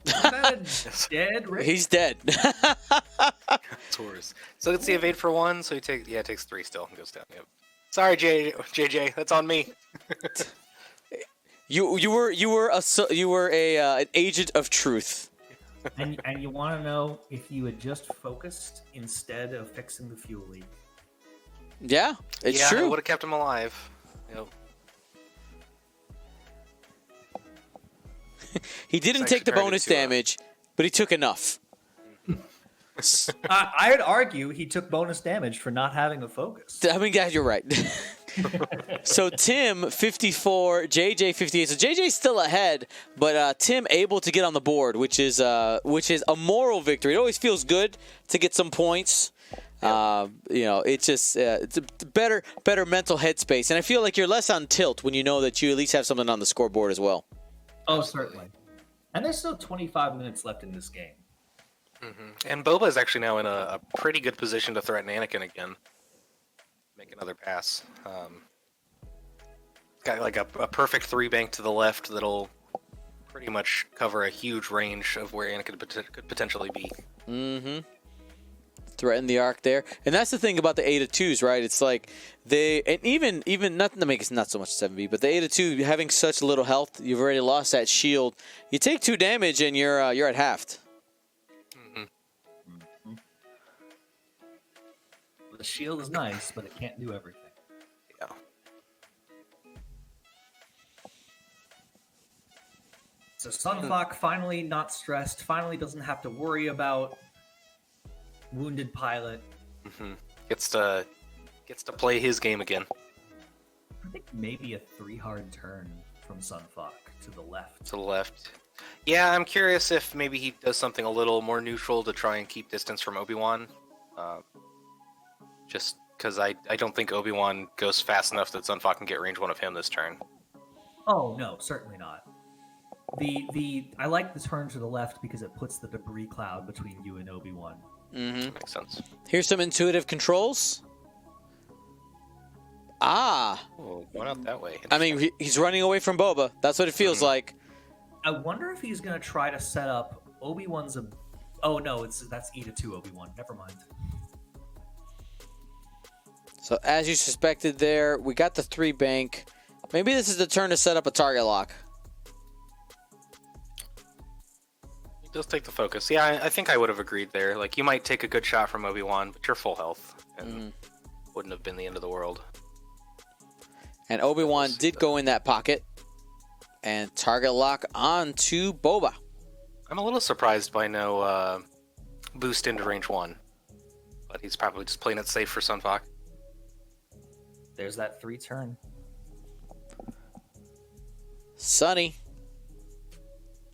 Dead, Rick? He's dead. that's worse. So it's the evade for 1, so it takes 3 still and goes down. Yep. Sorry, JJ, that's on me. You were an agent of truth. and you want to know if you had just focused instead of fixing the fuel leak. Yeah, it's true. It would have kept him alive. Yep. He didn't take the bonus damage, but he took enough. I'd argue he took bonus damage for not having a focus. I mean, yeah, you're right. So Tim 54, JJ 58. So JJ's still ahead, but Tim able to get on the board, which is a moral victory. It always feels good to get some points. It's just it's a better mental headspace, and I feel like you're less on tilt when you know that you at least have something on the scoreboard as well. Oh, certainly. And there's still 25 minutes left in this game. Mm-hmm. And Boba is actually now in a pretty good position to threaten Anakin again. Make another pass. Got like a perfect 3 bank to the left that'll pretty much cover a huge range of where Anakin could potentially be. Mm-hmm. Threaten the arc there, and that's the thing about the Ada 2s, right? It's like and even nothing to make it not so much 7B, but the Ada 2 having such little health, you've already lost that shield. You take 2 damage and you're at halved. Mm-hmm. The shield is nice, but it can't do everything. Yeah. So Sunfuck finally not stressed, finally doesn't have to worry about wounded pilot. Mm-hmm. Gets to play his game again. I think maybe a 3-hard turn from Sunfuck to the left. To the left. Yeah, I'm curious if maybe he does something a little more neutral to try and keep distance from Obi-Wan. Just because I don't think Obi-Wan goes fast enough that Sunfuck can get range 1 of him this turn. Oh no, certainly not. I like the turn to the left because it puts the debris cloud between you and Obi-Wan. Mm-hmm. Makes sense. Here's some intuitive controls. Oh, going out that way. I mean, he's running away from Boba. That's what it feels like. I wonder if he's going to try to set up Obi-Wan's... Oh, no, that's Eta 2 Obi-Wan. Never mind. So, as you suspected there, we got the 3 bank. Maybe this is the turn to set up a target lock. He does take the focus. Yeah, I think I would have agreed there. Like, you might take a good shot from Obi-Wan, but you're full health. And wouldn't have been the end of the world. And Obi-Wan did go in that pocket. And target lock on to Boba. I'm a little surprised by no boost into range 1. But he's probably just playing it safe for Sunfuck. There's that 3 turn. Sonny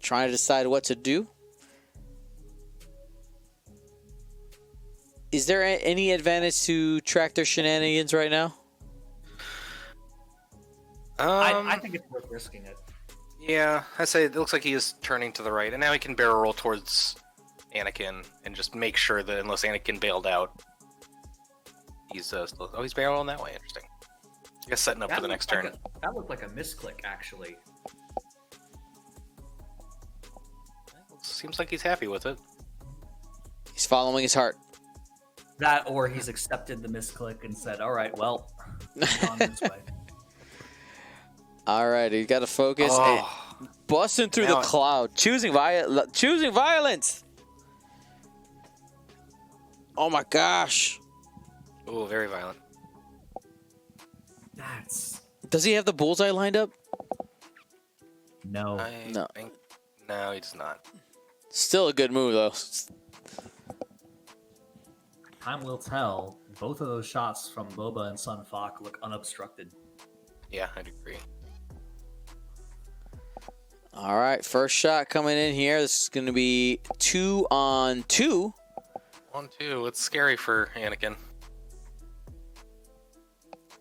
trying to decide what to do. Is there any advantage to track their shenanigans right now? I think it's worth risking it. Yeah, I say it looks like he is turning to the right, and now he can barrel roll towards Anakin and just make sure that unless Anakin bailed out, he's still... Oh, he's barrel rolling that way. Interesting. I guess setting up for the next turn. That looked like a misclick, actually. Seems like he's happy with it. He's following his heart. That, or he's accepted the misclick and said, all right, well, on this way. All right, you got to focus. Oh. And busting through the cloud, choosing violence. Oh my gosh! Oh, very violent. Does he have the bullseye lined up? No. No, he does not. Still a good move though. Time will tell. Both of those shots from Boba and Sunfuck look unobstructed. Yeah, I'd agree. All right, first shot coming in here. This is going to be 2-on-2. 1-2. It's scary for Anakin.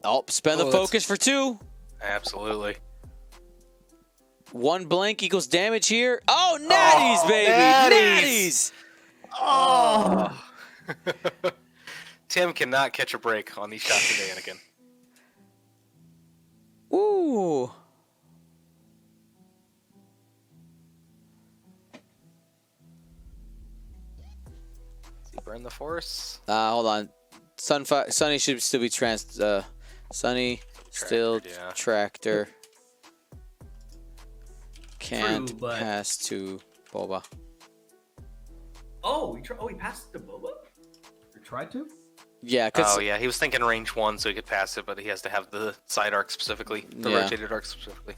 Oh, spend the focus for 2. Absolutely. 1 blank equals damage here. Oh, natties, baby. Natties. Oh. Tim cannot catch a break on these shots today, Anakin. Ooh. Burn the force. Hold on. Sunny should still be Sunny still tractor. Can't pass to Boba. Oh, he passed it to Boba? You tried to? Yeah. Oh, yeah. He was thinking range 1 so he could pass it, but he has to have the side arc specifically. The rotated arc specifically.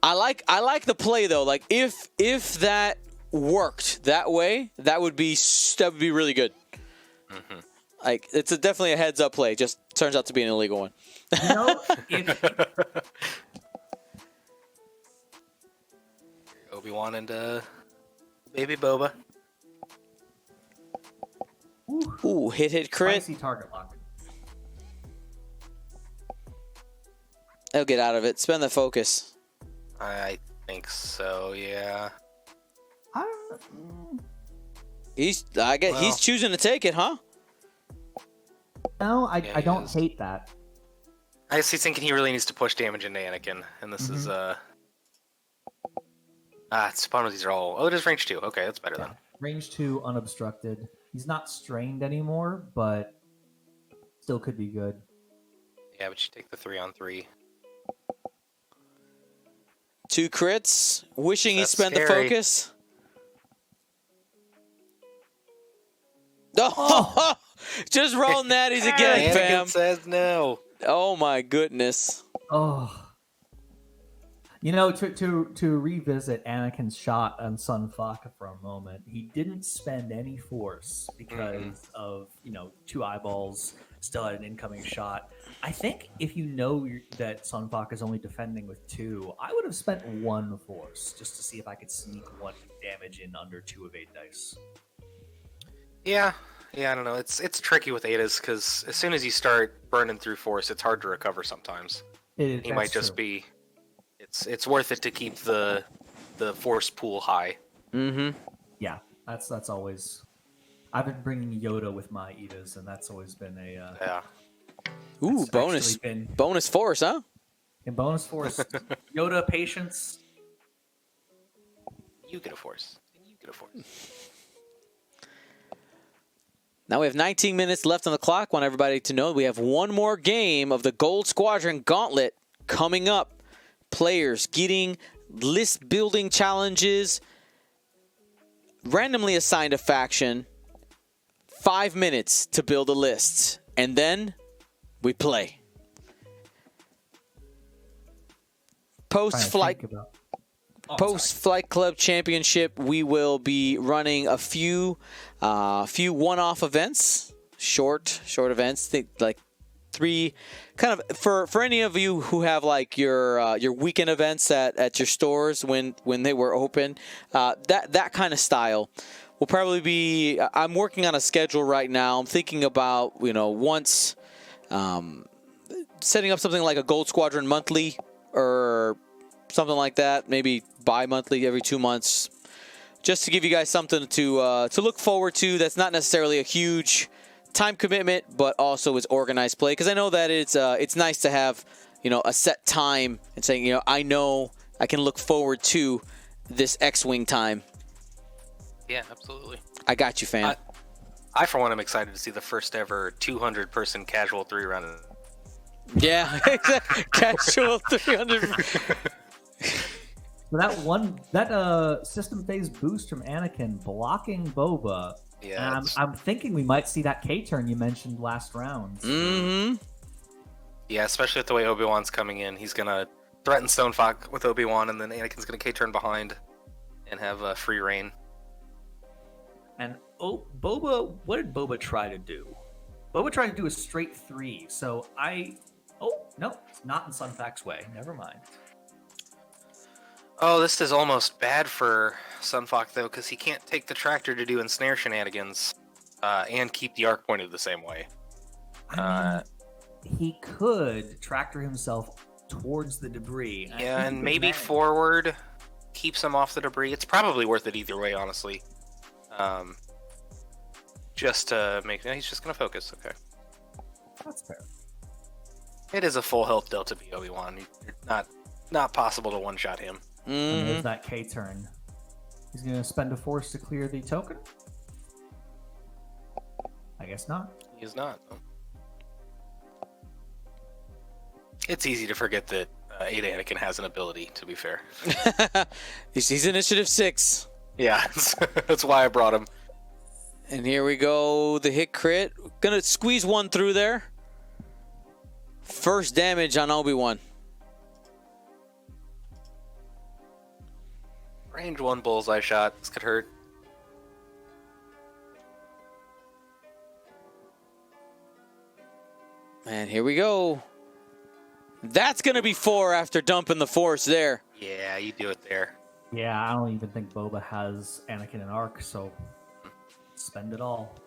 I like the play though. Like if that worked that way, that would be really good. Mm-hmm. Like it's definitely a heads up play. Just turns out to be an illegal one. You know, Obi-Wan and baby Boba. Ooh, hit crit. Spicy target lock. He'll get out of it. Spend the focus. I think so, yeah. He's choosing to take it, huh? No, I don't hate that. I guess he's thinking he really needs to push damage into Anakin, and this is it's fun. These are all. Oh, it is range 2. Okay, that's better then. Range 2, unobstructed. He's not strained anymore, but still could be good. Yeah, but you take the 3-on-3. 2 crits. Wishing he That's spent scary. the focus. Oh, just rolling natties again, Anakin fam. says no. Oh my goodness. Oh. You know, to revisit Anakin's shot on Sun Faca for a moment, he didn't spend any force because of, 2 eyeballs still had an incoming shot. I think if you know that Sun Faca is only defending with 2, I would have spent 1 force just to see if I could sneak 1 damage in under 2 evade dice. Yeah, I don't know. It's tricky with Adas because as soon as you start burning through force, it's hard to recover sometimes. He might just be. It's worth it to keep the force pool high. Mm-hmm. Yeah, that's always. I've been bringing Yoda with my Edas, and that's always been a. Yeah. Ooh, bonus force, huh? In bonus force, Yoda, patience. You get a force. You get a force. Now we have 19 minutes left on the clock. Want everybody to know we have one more game of the Gold Squadron Gauntlet coming up. Players getting list building challenges, randomly assigned a faction, 5 minutes to build a list, and then we play. Post-flight club championship, we will be running a few one-off events, short events. Think like 3, kind of for any of you who have like your weekend events at your stores when they were open. That kind of style will probably be. I'm working on a schedule right now. I'm thinking about once setting up something like a Gold Squadron monthly or something like that, maybe bi-monthly every 2 months, just to give you guys something to look forward to. That's not necessarily a huge time commitment, but also is organized play, because I know that it's nice to have a set time and saying I know I can look forward to this X-wing time. Yeah, absolutely. I got you, fam. I for one am excited to see the first ever 200-person casual 3-run. Yeah, casual 300. That system phase boost from Anakin blocking Boba. Yeah, and I'm thinking we might see that K-turn you mentioned last round. Mm-hmm. Yeah, especially with the way Obi-Wan's coming in. He's going to threaten Stonefox with Obi-Wan, and then Anakin's going to K-turn behind and have free reign. And Boba, what did Boba try to do? Boba tried to do a straight 3, so no, it's not in Sunfac's way. Never mind. Oh, this is almost bad for Sunfox, though, because he can't take the tractor to do ensnare shenanigans and keep the arc pointed the same way. I mean, he could tractor himself towards the debris. Yeah, and maybe forward keeps him off the debris. It's probably worth it either way, honestly. Just to make... No, he's just going to focus. Okay. That's fair. It is a full health Delta V Obi-Wan. Not possible to one-shot him. And there's that K-turn. He's going to spend a force to clear the token? I guess not. He is not. It's easy to forget that Ada Anakin has an ability, to be fair. He's initiative 6. Yeah, that's why I brought him. And here we go, the hit crit. Gonna squeeze one through there. First damage on Obi-Wan. Range 1 bullseye shot. This could hurt. And here we go. That's going to be 4 after dumping the force there. Yeah, you do it there. Yeah, I don't even think Boba has Anakin and Arc, so spend it all.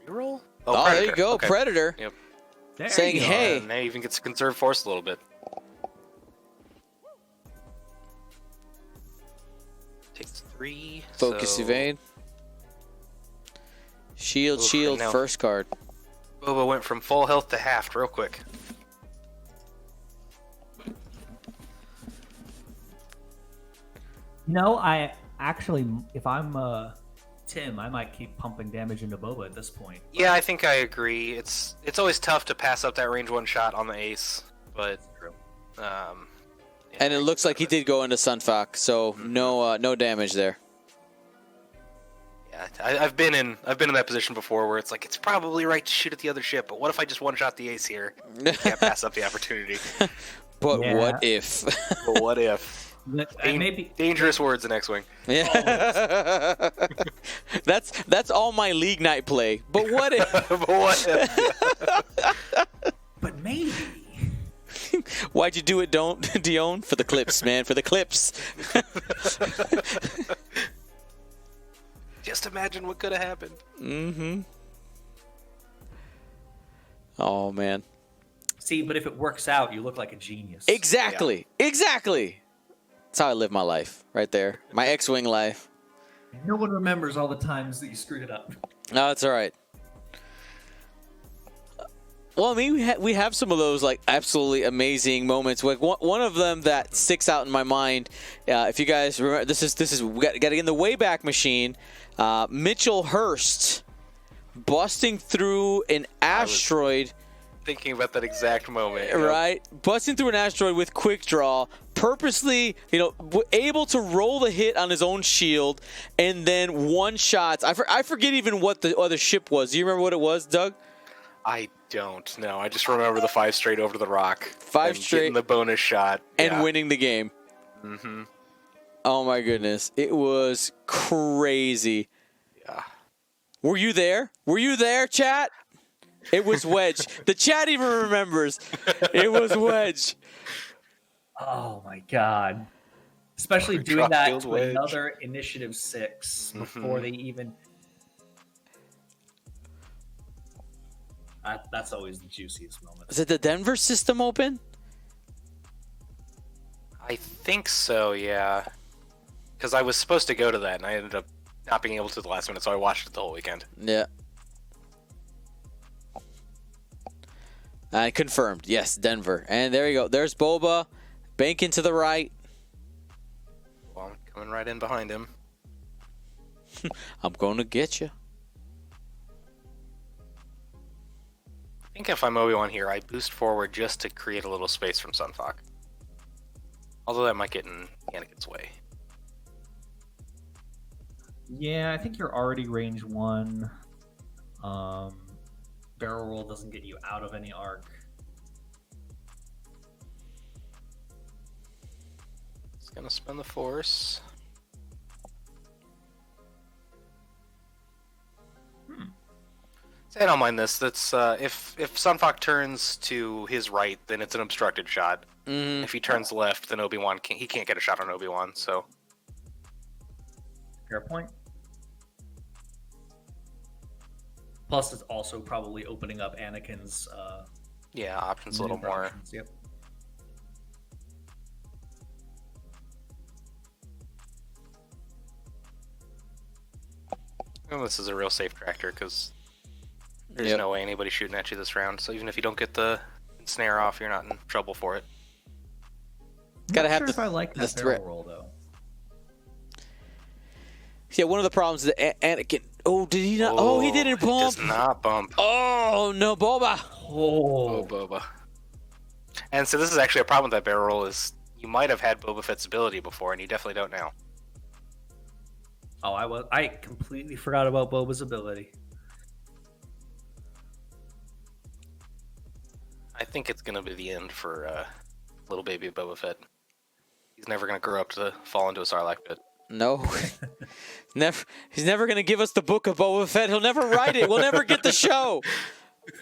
Reroll? Oh, there you go, okay. Predator. Yep. There saying, you go. hey. Now you even get to conserve force a little bit. Takes 3. Focus evade. Shield, now first card. Boba went from full health to half real quick. No, I actually, if I'm Tim, I might keep pumping damage into Boba at this point. Yeah, I think I agree. It's always tough to pass up that range 1 shot on the ace, but yeah, And it looks like he did go into Sunfuck, so no damage there. Yeah, I've been in that position before where it's like it's probably right to shoot at the other ship, but what if I just 1-shot the ace here? Can't pass up the opportunity. But Yeah. what if? But what if? Maybe Dangerous words in X-Wing. Yeah. That's all my league night play. But what if? But what if? But maybe. Why'd you do it, Dion? For the clips, man. For the clips. Just imagine what could have happened. Mm-hmm. Oh, man. See, but if it works out, you look like a genius. Exactly. Exactly. That's how I live my life, right there. My X-Wing life. No one remembers all the times that you screwed it up. No, it's all right. Well, I mean, we have some of those like absolutely amazing moments. Like one of them that sticks out in my mind. If you guys remember, this is we got to get in the Wayback Machine. Mitchell Hurst busting through an asteroid. Thinking about that exact moment. You know? Right, busting through an asteroid with quick draw, purposely, able to roll the hit on his own shield, and then 1 shot. I forget even what the other ship was. Do you remember what it was, Doug? I don't know. I just remember the 5 straight over the rock. 5 and straight. Getting the bonus shot. And winning the game. Mm-hmm. Oh my goodness, it was crazy. Yeah. Were you there? Were you there, chat? It was Wedge. The chat even remembers. It was Wedge. Oh my god. Especially doing Drop that field to wedge. another Initiative 6 before they even... That's always the juiciest moment. Is it the Denver system open? I think so, yeah. Because I was supposed to go to that, and I ended up not being able to the last minute, so I watched it the whole weekend. Yeah. Confirmed. Yes, Denver. And there you go. There's Boba. Banking to the right. Well, I'm coming right in behind him. I'm going to get you. I think if I'm Obi-Wan here, I boost forward just to create a little space from Sunfuck. Although that might get in Anakin's way. Yeah, I think you're already range 1. Barrel roll doesn't get you out of any arc. It's gonna spend the Force. I don't mind this. That's if Sunfuck turns to his right, then it's an obstructed shot. Mm-hmm. If he turns left, then Obi-Wan can't get a shot on Obi-Wan. So Fair point. Plus, it's also probably opening up Anakin's yeah, options a little maneuver more. options. Yep. Well, this is a real safe tractor because there's Yep. no way anybody's shooting at you this round. So even if you don't get the snare off, you're not in trouble for it. Gotta Not have sure the- if I like the that threat. barrel roll though. Yeah, one of the problems is that Anakin. Oh, did he not? Oh, he didn't He bump. does not bump. Oh no, Boba. Oh, Boba. And so this is actually a problem with that barrel roll is you might have had Boba Fett's ability before, and you definitely don't now. Oh, I completely forgot about Boba's ability. I think it's going to be the end for little baby Boba Fett. He's never going to grow up to fall into a Sarlacc pit. No. He's never gonna give us the book of Boba Fett. He'll never write it. We'll never get the show.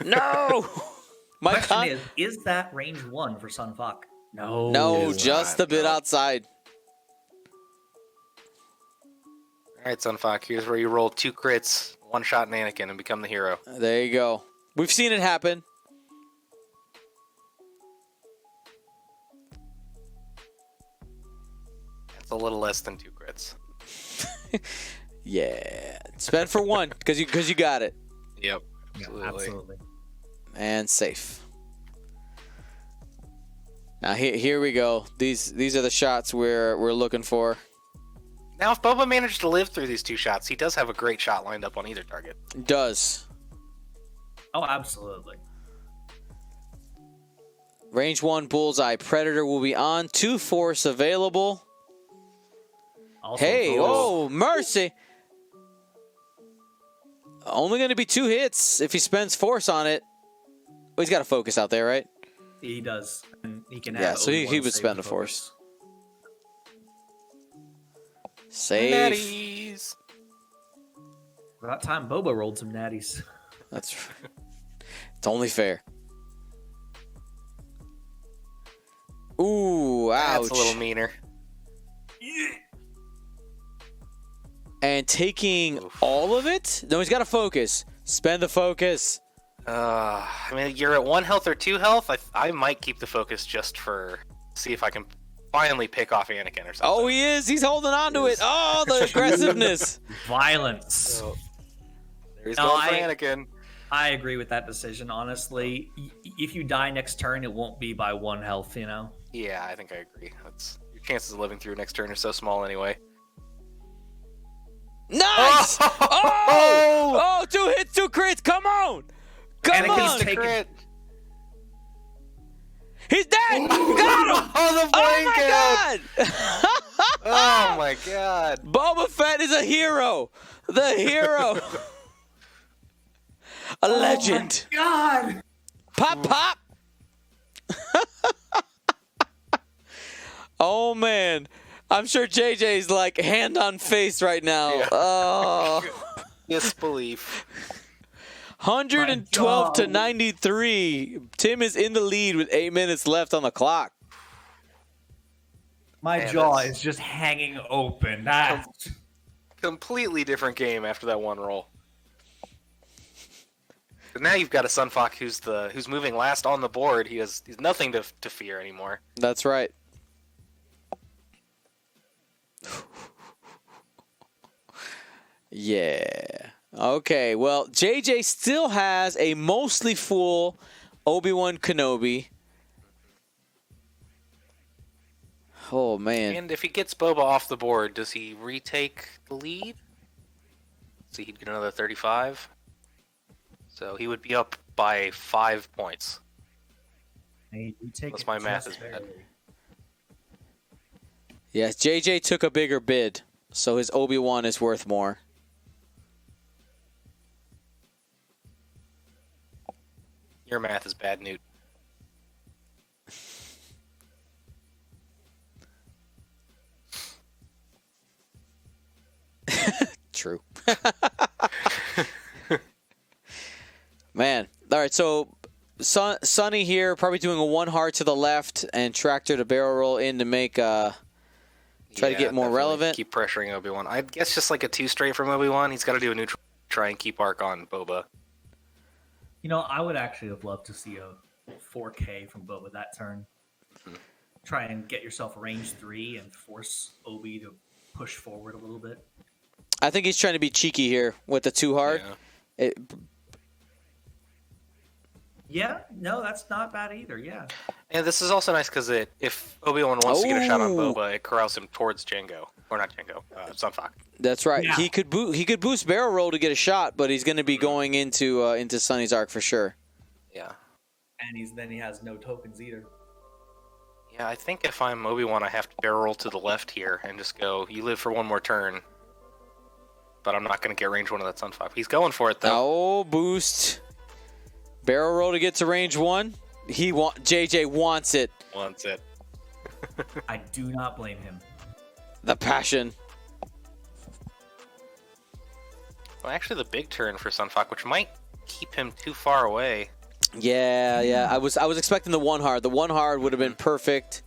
No. My Question is that range 1 for Sunfuck? No. No, is just not, a bit no. outside. Alright, Sunfuck, here's where you roll 2 crits, 1 shot in Anakin, and become the hero. There you go. We've seen it happen. It's a little less than 2 crits. Yeah. Spend for 1 because you got it. Yep, Yeah, absolutely. absolutely. And safe. Now here we go. These are the shots we're looking for. Now, if Boba managed to live through these 2 shots, he does have a great shot lined up on either target. Does. Oh, absolutely. Range 1 Bullseye Predator will be on. 2 Force available. Also, Hey, Force. oh, mercy. Only going to be 2 hits if he spends Force on it. Oh, he's got a focus out there, right? He does. And he can Yeah, have so he Obi-Wan would save spend the a Force. focus. Safe. Natties. About time Boba rolled some natties. That's right. It's only fair. Ooh, ouch. That's a little meaner. And taking Oof. all of it? No, he's got to focus. Spend the focus. I mean, you're at 1 health or 2 health. I might keep the focus just for see if I can finally pick off Anakin or something. Oh, he is. He's holding on to it. Oh, the aggressiveness. Violence. So, there he's No, going for I- Anakin. I agree with that decision, honestly. If you die next turn, it won't be by 1 health, you know? Yeah, I think I agree. Your chances of living through next turn are so small anyway. Nice. Oh, 2 hits, 2 crits. Come on. Come Anakin's on. taking- Crit. He's dead. Got him. Oh, the Oh, blanket! my God. Oh my God! Boba Fett is a hero. The hero. A legend. God! Pop, pop. Oh, man. I'm sure JJ's like hand on face right now. Yeah. Oh. Disbelief. 112 to 93. Tim is in the lead with 8 minutes left on the clock. My Man, jaw that's- is just hanging open. That's... Completely different game after that 1 roll. But now you've got a Sunfuck who's moving last on the board. He's nothing to fear anymore. That's right. Yeah. Okay, well, JJ still has a mostly full Obi-Wan Kenobi. Oh, man. And if he gets Boba off the board, does he retake the lead? See, he'd get another 35. So he would be up by 5 points. Hey, you take Unless it my math just is bad. barely. Yes, JJ took a bigger bid, so his Obi-Wan is worth more. Your math is bad, Newt. True. Man. All right, so Sonny here probably doing a 1 heart to the left and Tractor to barrel roll in to make try to get more definitely relevant. Keep pressuring Obi-Wan. I guess just like a 2 straight from Obi-Wan. He's got to do a neutral. Try and keep arc on Boba. You know, I would actually have loved to see a 4K from Boba that turn. Try and get yourself range 3 and force Obi to push forward a little bit. I think he's trying to be cheeky here with the 2 heart. Yeah. Yeah, no, that's not bad either. Yeah. And this is also nice because if Obi-Wan wants to get a shot on Oh. Boba, it corrals him towards Jango. Or not Jango, Sunfuck. That's right. Yeah. He could boost barrel roll to get a shot, but he's going to be going into Sonny's arc for sure. Yeah. And then he has no tokens either. Yeah, I think if I'm Obi-Wan, I have to barrel roll to the left here and just go, you live for 1 more turn. But I'm not going to get range 1 of that Sunfuck. He's going for it, though. Oh, boost. Barrel roll to get to range 1. JJ wants it. Wants it. I do not blame him. The passion. Well, actually, the big turn for Sunfuck, which might keep him too far away. Yeah. I was expecting the 1 hard. The 1 hard would have been perfect.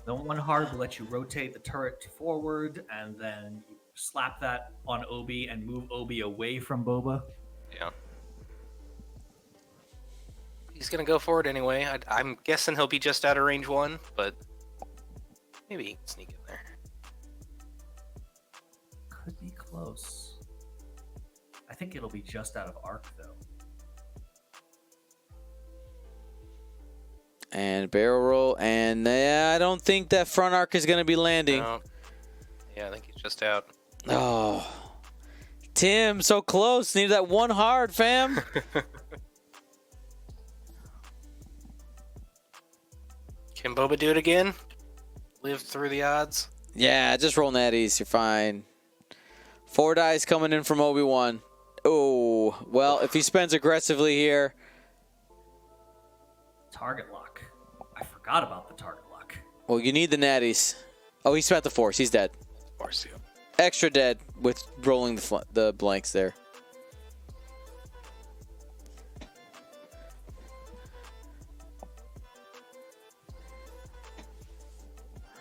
The 1 hard will let you rotate the turret forward, and then you slap that on Obi and move Obi away from Boba. Yeah. He's going to go for it anyway. I'm guessing he'll be just out of range 1, but maybe he can sneak in there. Could be close. I think it'll be just out of arc, though. And barrel roll. And I don't think that front arc is going to be landing. No. Yeah, I think he's just out. Oh, Tim, so close. Needed that one hard, fam. Can Boba do it again? Live through the odds? Yeah, just roll natties. You're fine. 4 dice coming in from Obi-Wan. Oh, well, if he spends aggressively here. Target lock. I forgot about the target lock. Well, you need the natties. Oh, he spent the force. He's dead. Of course, yeah. Extra dead with rolling the blanks there.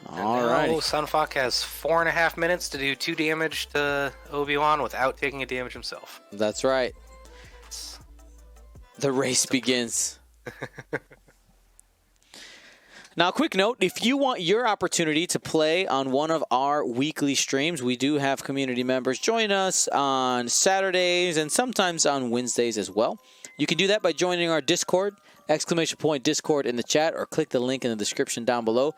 All right. Sunfuck has 4.5 minutes to do 2 damage to Obi-Wan without taking a damage himself. That's right. The race begins. Now, quick note, if you want your opportunity to play on one of our weekly streams, we do have community members join us on Saturdays and sometimes on Wednesdays as well. You can do that by joining our Discord, !Discord in the chat, or click the link in the description down below.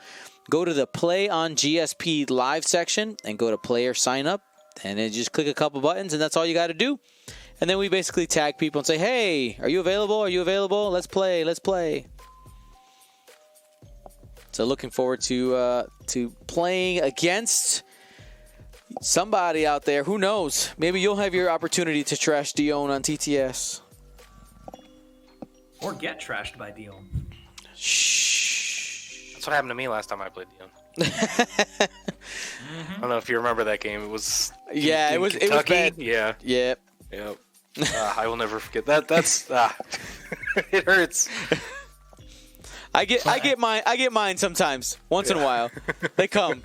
Go to the Play on GSP live section and go to player sign up, and then just click a couple buttons, and that's all you got to do. And then we basically tag people and say, hey, are you available? Are you available? Let's play. Let's play. So looking forward to playing against somebody out there. Who knows? Maybe you'll have your opportunity to trash Dion on TTS. Or get trashed by Dion. Shh. That's what happened to me last time I played Dion. I don't know if you remember that game. It was it was Kentucky. bad. Yeah. Yep. Yep. I will never forget that. That's it hurts. I get mine sometimes. Once in a while. They come.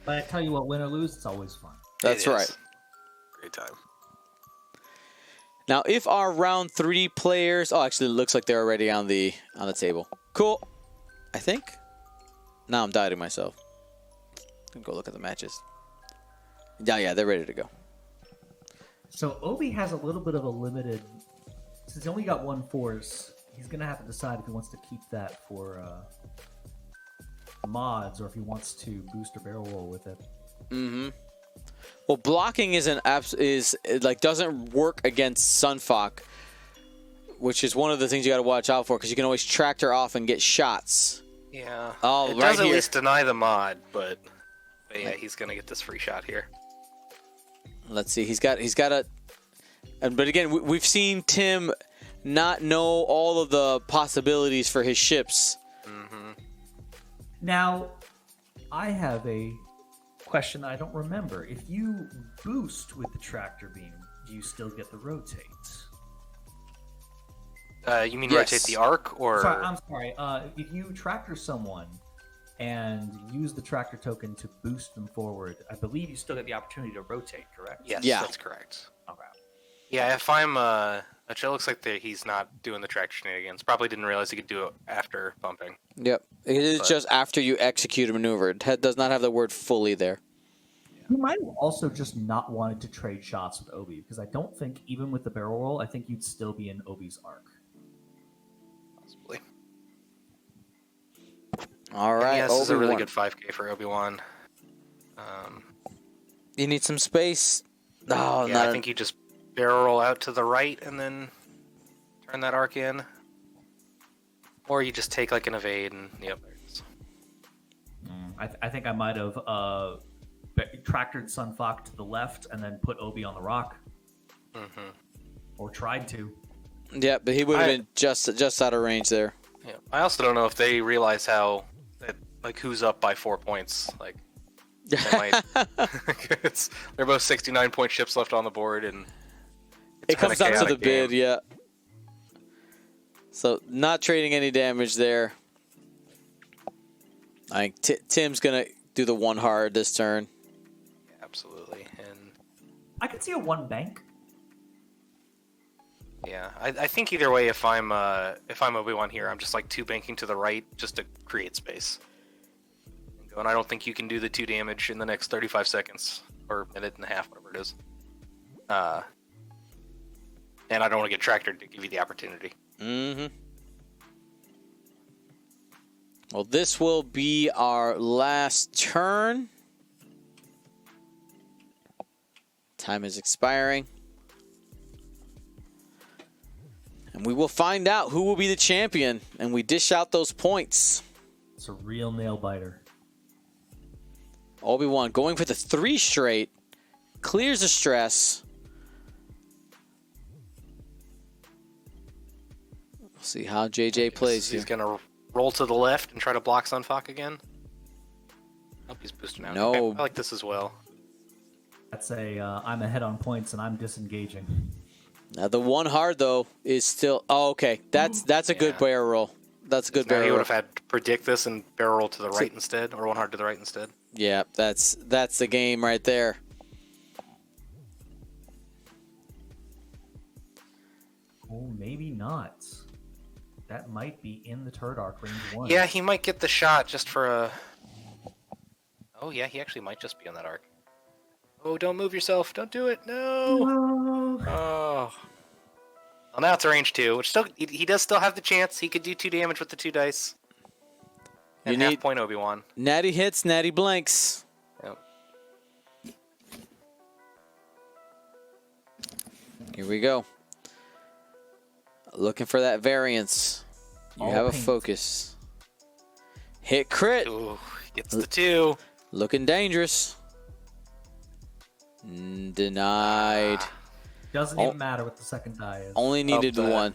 But I tell you what, win or lose, it's always fun. That's right. Great time. Now, if our round 3 players, actually, it looks like they're already on the table. Cool. I think. Now I'm doubting myself. Let me go look at the matches. Yeah, they're ready to go. So Obi has a little bit of a limited, since he only got 1 force. He's gonna have to decide if he wants to keep that for mods or if he wants to boost or barrel roll with it. Mm-hmm. Well, blocking doesn't work against Sunfuck, which is one of the things you got to watch out for because you can always tractor off and get shots. Yeah. Oh, it right does at here. least deny the mod, but yeah, he's gonna get this free shot here. Let's see. He's got a. But again, we've seen Tim not know all of the possibilities for his ships. Mm-hmm. Now, I have a question I don't remember. If you boost with the tractor beam, do you still get the rotate? You mean Yes. rotate the arc, or? I'm sorry. If you tractor someone and use the tractor token to boost them forward, I believe you still get the opportunity to rotate, correct? Yes, Yeah. that's correct. Okay. Yeah, if I'm it looks like he's not doing the tractor shenanigans. Probably didn't realize he could do it after bumping. Yep. It is But- just after you execute a maneuver. It does not have the word fully there. You might have also just not wanted to trade shots with Obi, because I don't think, even with the barrel roll, I think you'd still be in Obi's arc. Possibly. All right. Yeah, this is a really Obi-Wan. good 5K for Obi-Wan. You need some space. Oh, Yeah, not I think you just barrel roll out to the right and then turn that arc in. Or you just take like an evade and yep, there it is. I think I might have tractored Sunfuck to the left and then put Obi on the rock, Mm-hmm. or tried to. Yeah, but he would have I- been just out of range there. Yeah. I also don't know if they realize how who's up by 4 points. Like they might they're both 69-point ships left on the board, and it's It comes kinda down to the chaotic bid, game. yeah. So not trading any damage there. I think Tim's gonna do the 1 hard this turn. Absolutely, and I could see a 1 bank. yeah, I think either way, if I'm Obi-Wan here, I'm just like 2 banking to the right just to create space. And I don't think you can do the 2 damage in the next 35 seconds or minute and a half, whatever it is. And I don't want to get tractored to give you the opportunity. Mm-hmm. Well, this will be our last turn. Time is expiring. And we will find out who will be the champion, and we dish out those points. It's a real nail biter. Obi-Wan going for the 3 straight. Clears the stress. We'll see how JJ plays here. He's going to roll to the left and try to block Sunfuck again. Oh, he's boosting out. No. Okay, I like this as well. That's a I'm ahead on points and I'm disengaging. Now the 1 hard though is still. Oh, okay. That's a good barrel roll. That's a good Now barrel he roll. would have had to predict this and barrel roll to the right instead, or 1 hard to the right instead. Yeah, that's the game right there. Oh, maybe not. That might be in the turret arc range 1. Yeah, he might get the shot just for a... Oh, yeah, he actually might just be on that arc. Oh, don't move yourself. Don't do it. No. Oh. Well, now it's a range 2, which still he does still have the chance. He could do 2 damage with the 2 dice. And You need- half point Obi-Wan. Natty hits, natty blanks. Yep. Here we go. Looking for that variance. You All have a paint. focus. Hit crit. Ooh, gets the 2. Looking dangerous. Denied. Doesn't even matter what the second die is. Only needed that. 1.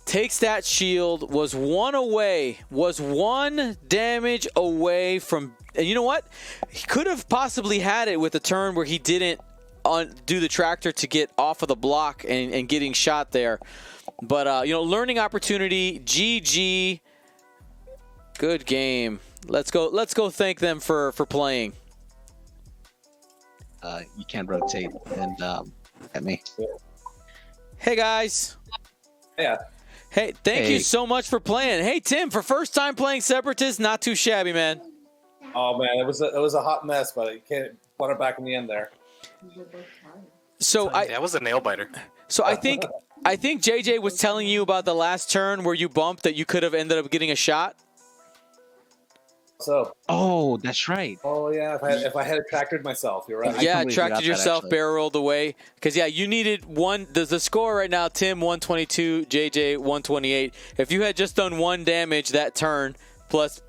Takes that shield. Was 1 away. Was 1 damage away from... And you know what? He could have possibly had it with a turn where he didn't do the tractor to get off of the block and getting shot there. But, you know, learning opportunity. GG. Good game. Let's go thank them for playing. You can rotate and at me. Hey, guys. Yeah. Hey, thank you Hey. so much for playing. Hey, Tim, for first time playing Separatist, not too shabby, man. Oh man, it was a hot mess, but you can't put it back in the end there. So That was a nail biter. I think JJ was telling you about the last turn where you bumped that you could have ended up getting a shot. So, Oh, that's right. oh yeah, if I had tractored myself, you're right. I Yeah, completely tracted forgot that, yourself, actually. barrel rolled away. Because, yeah, you needed 1. The score right now, Tim 122, JJ 128. If you had just done 1 damage that turn, plus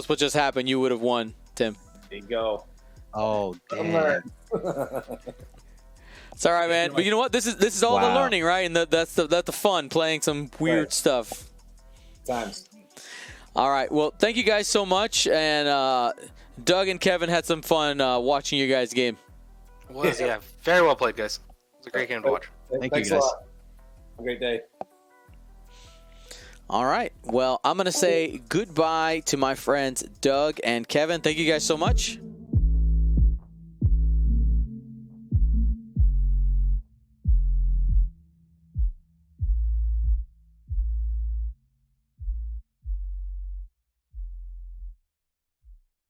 what just happened, you would have won, Tim. There you go. Oh, I'm damn. learned. It's all right, man. But you know what? This is all the Wow. learning, right? And that's the fun, playing some weird Right. stuff. Times. All right. Well, thank you guys so much. And Doug and Kevin had some fun watching you guys' game. It was, yeah. Very well played, guys. It was a great game to watch. Thank Thanks you, a guys. lot. Have a great day. All right. Well, I'm going to say goodbye to my friends Doug and Kevin. Thank you guys so much.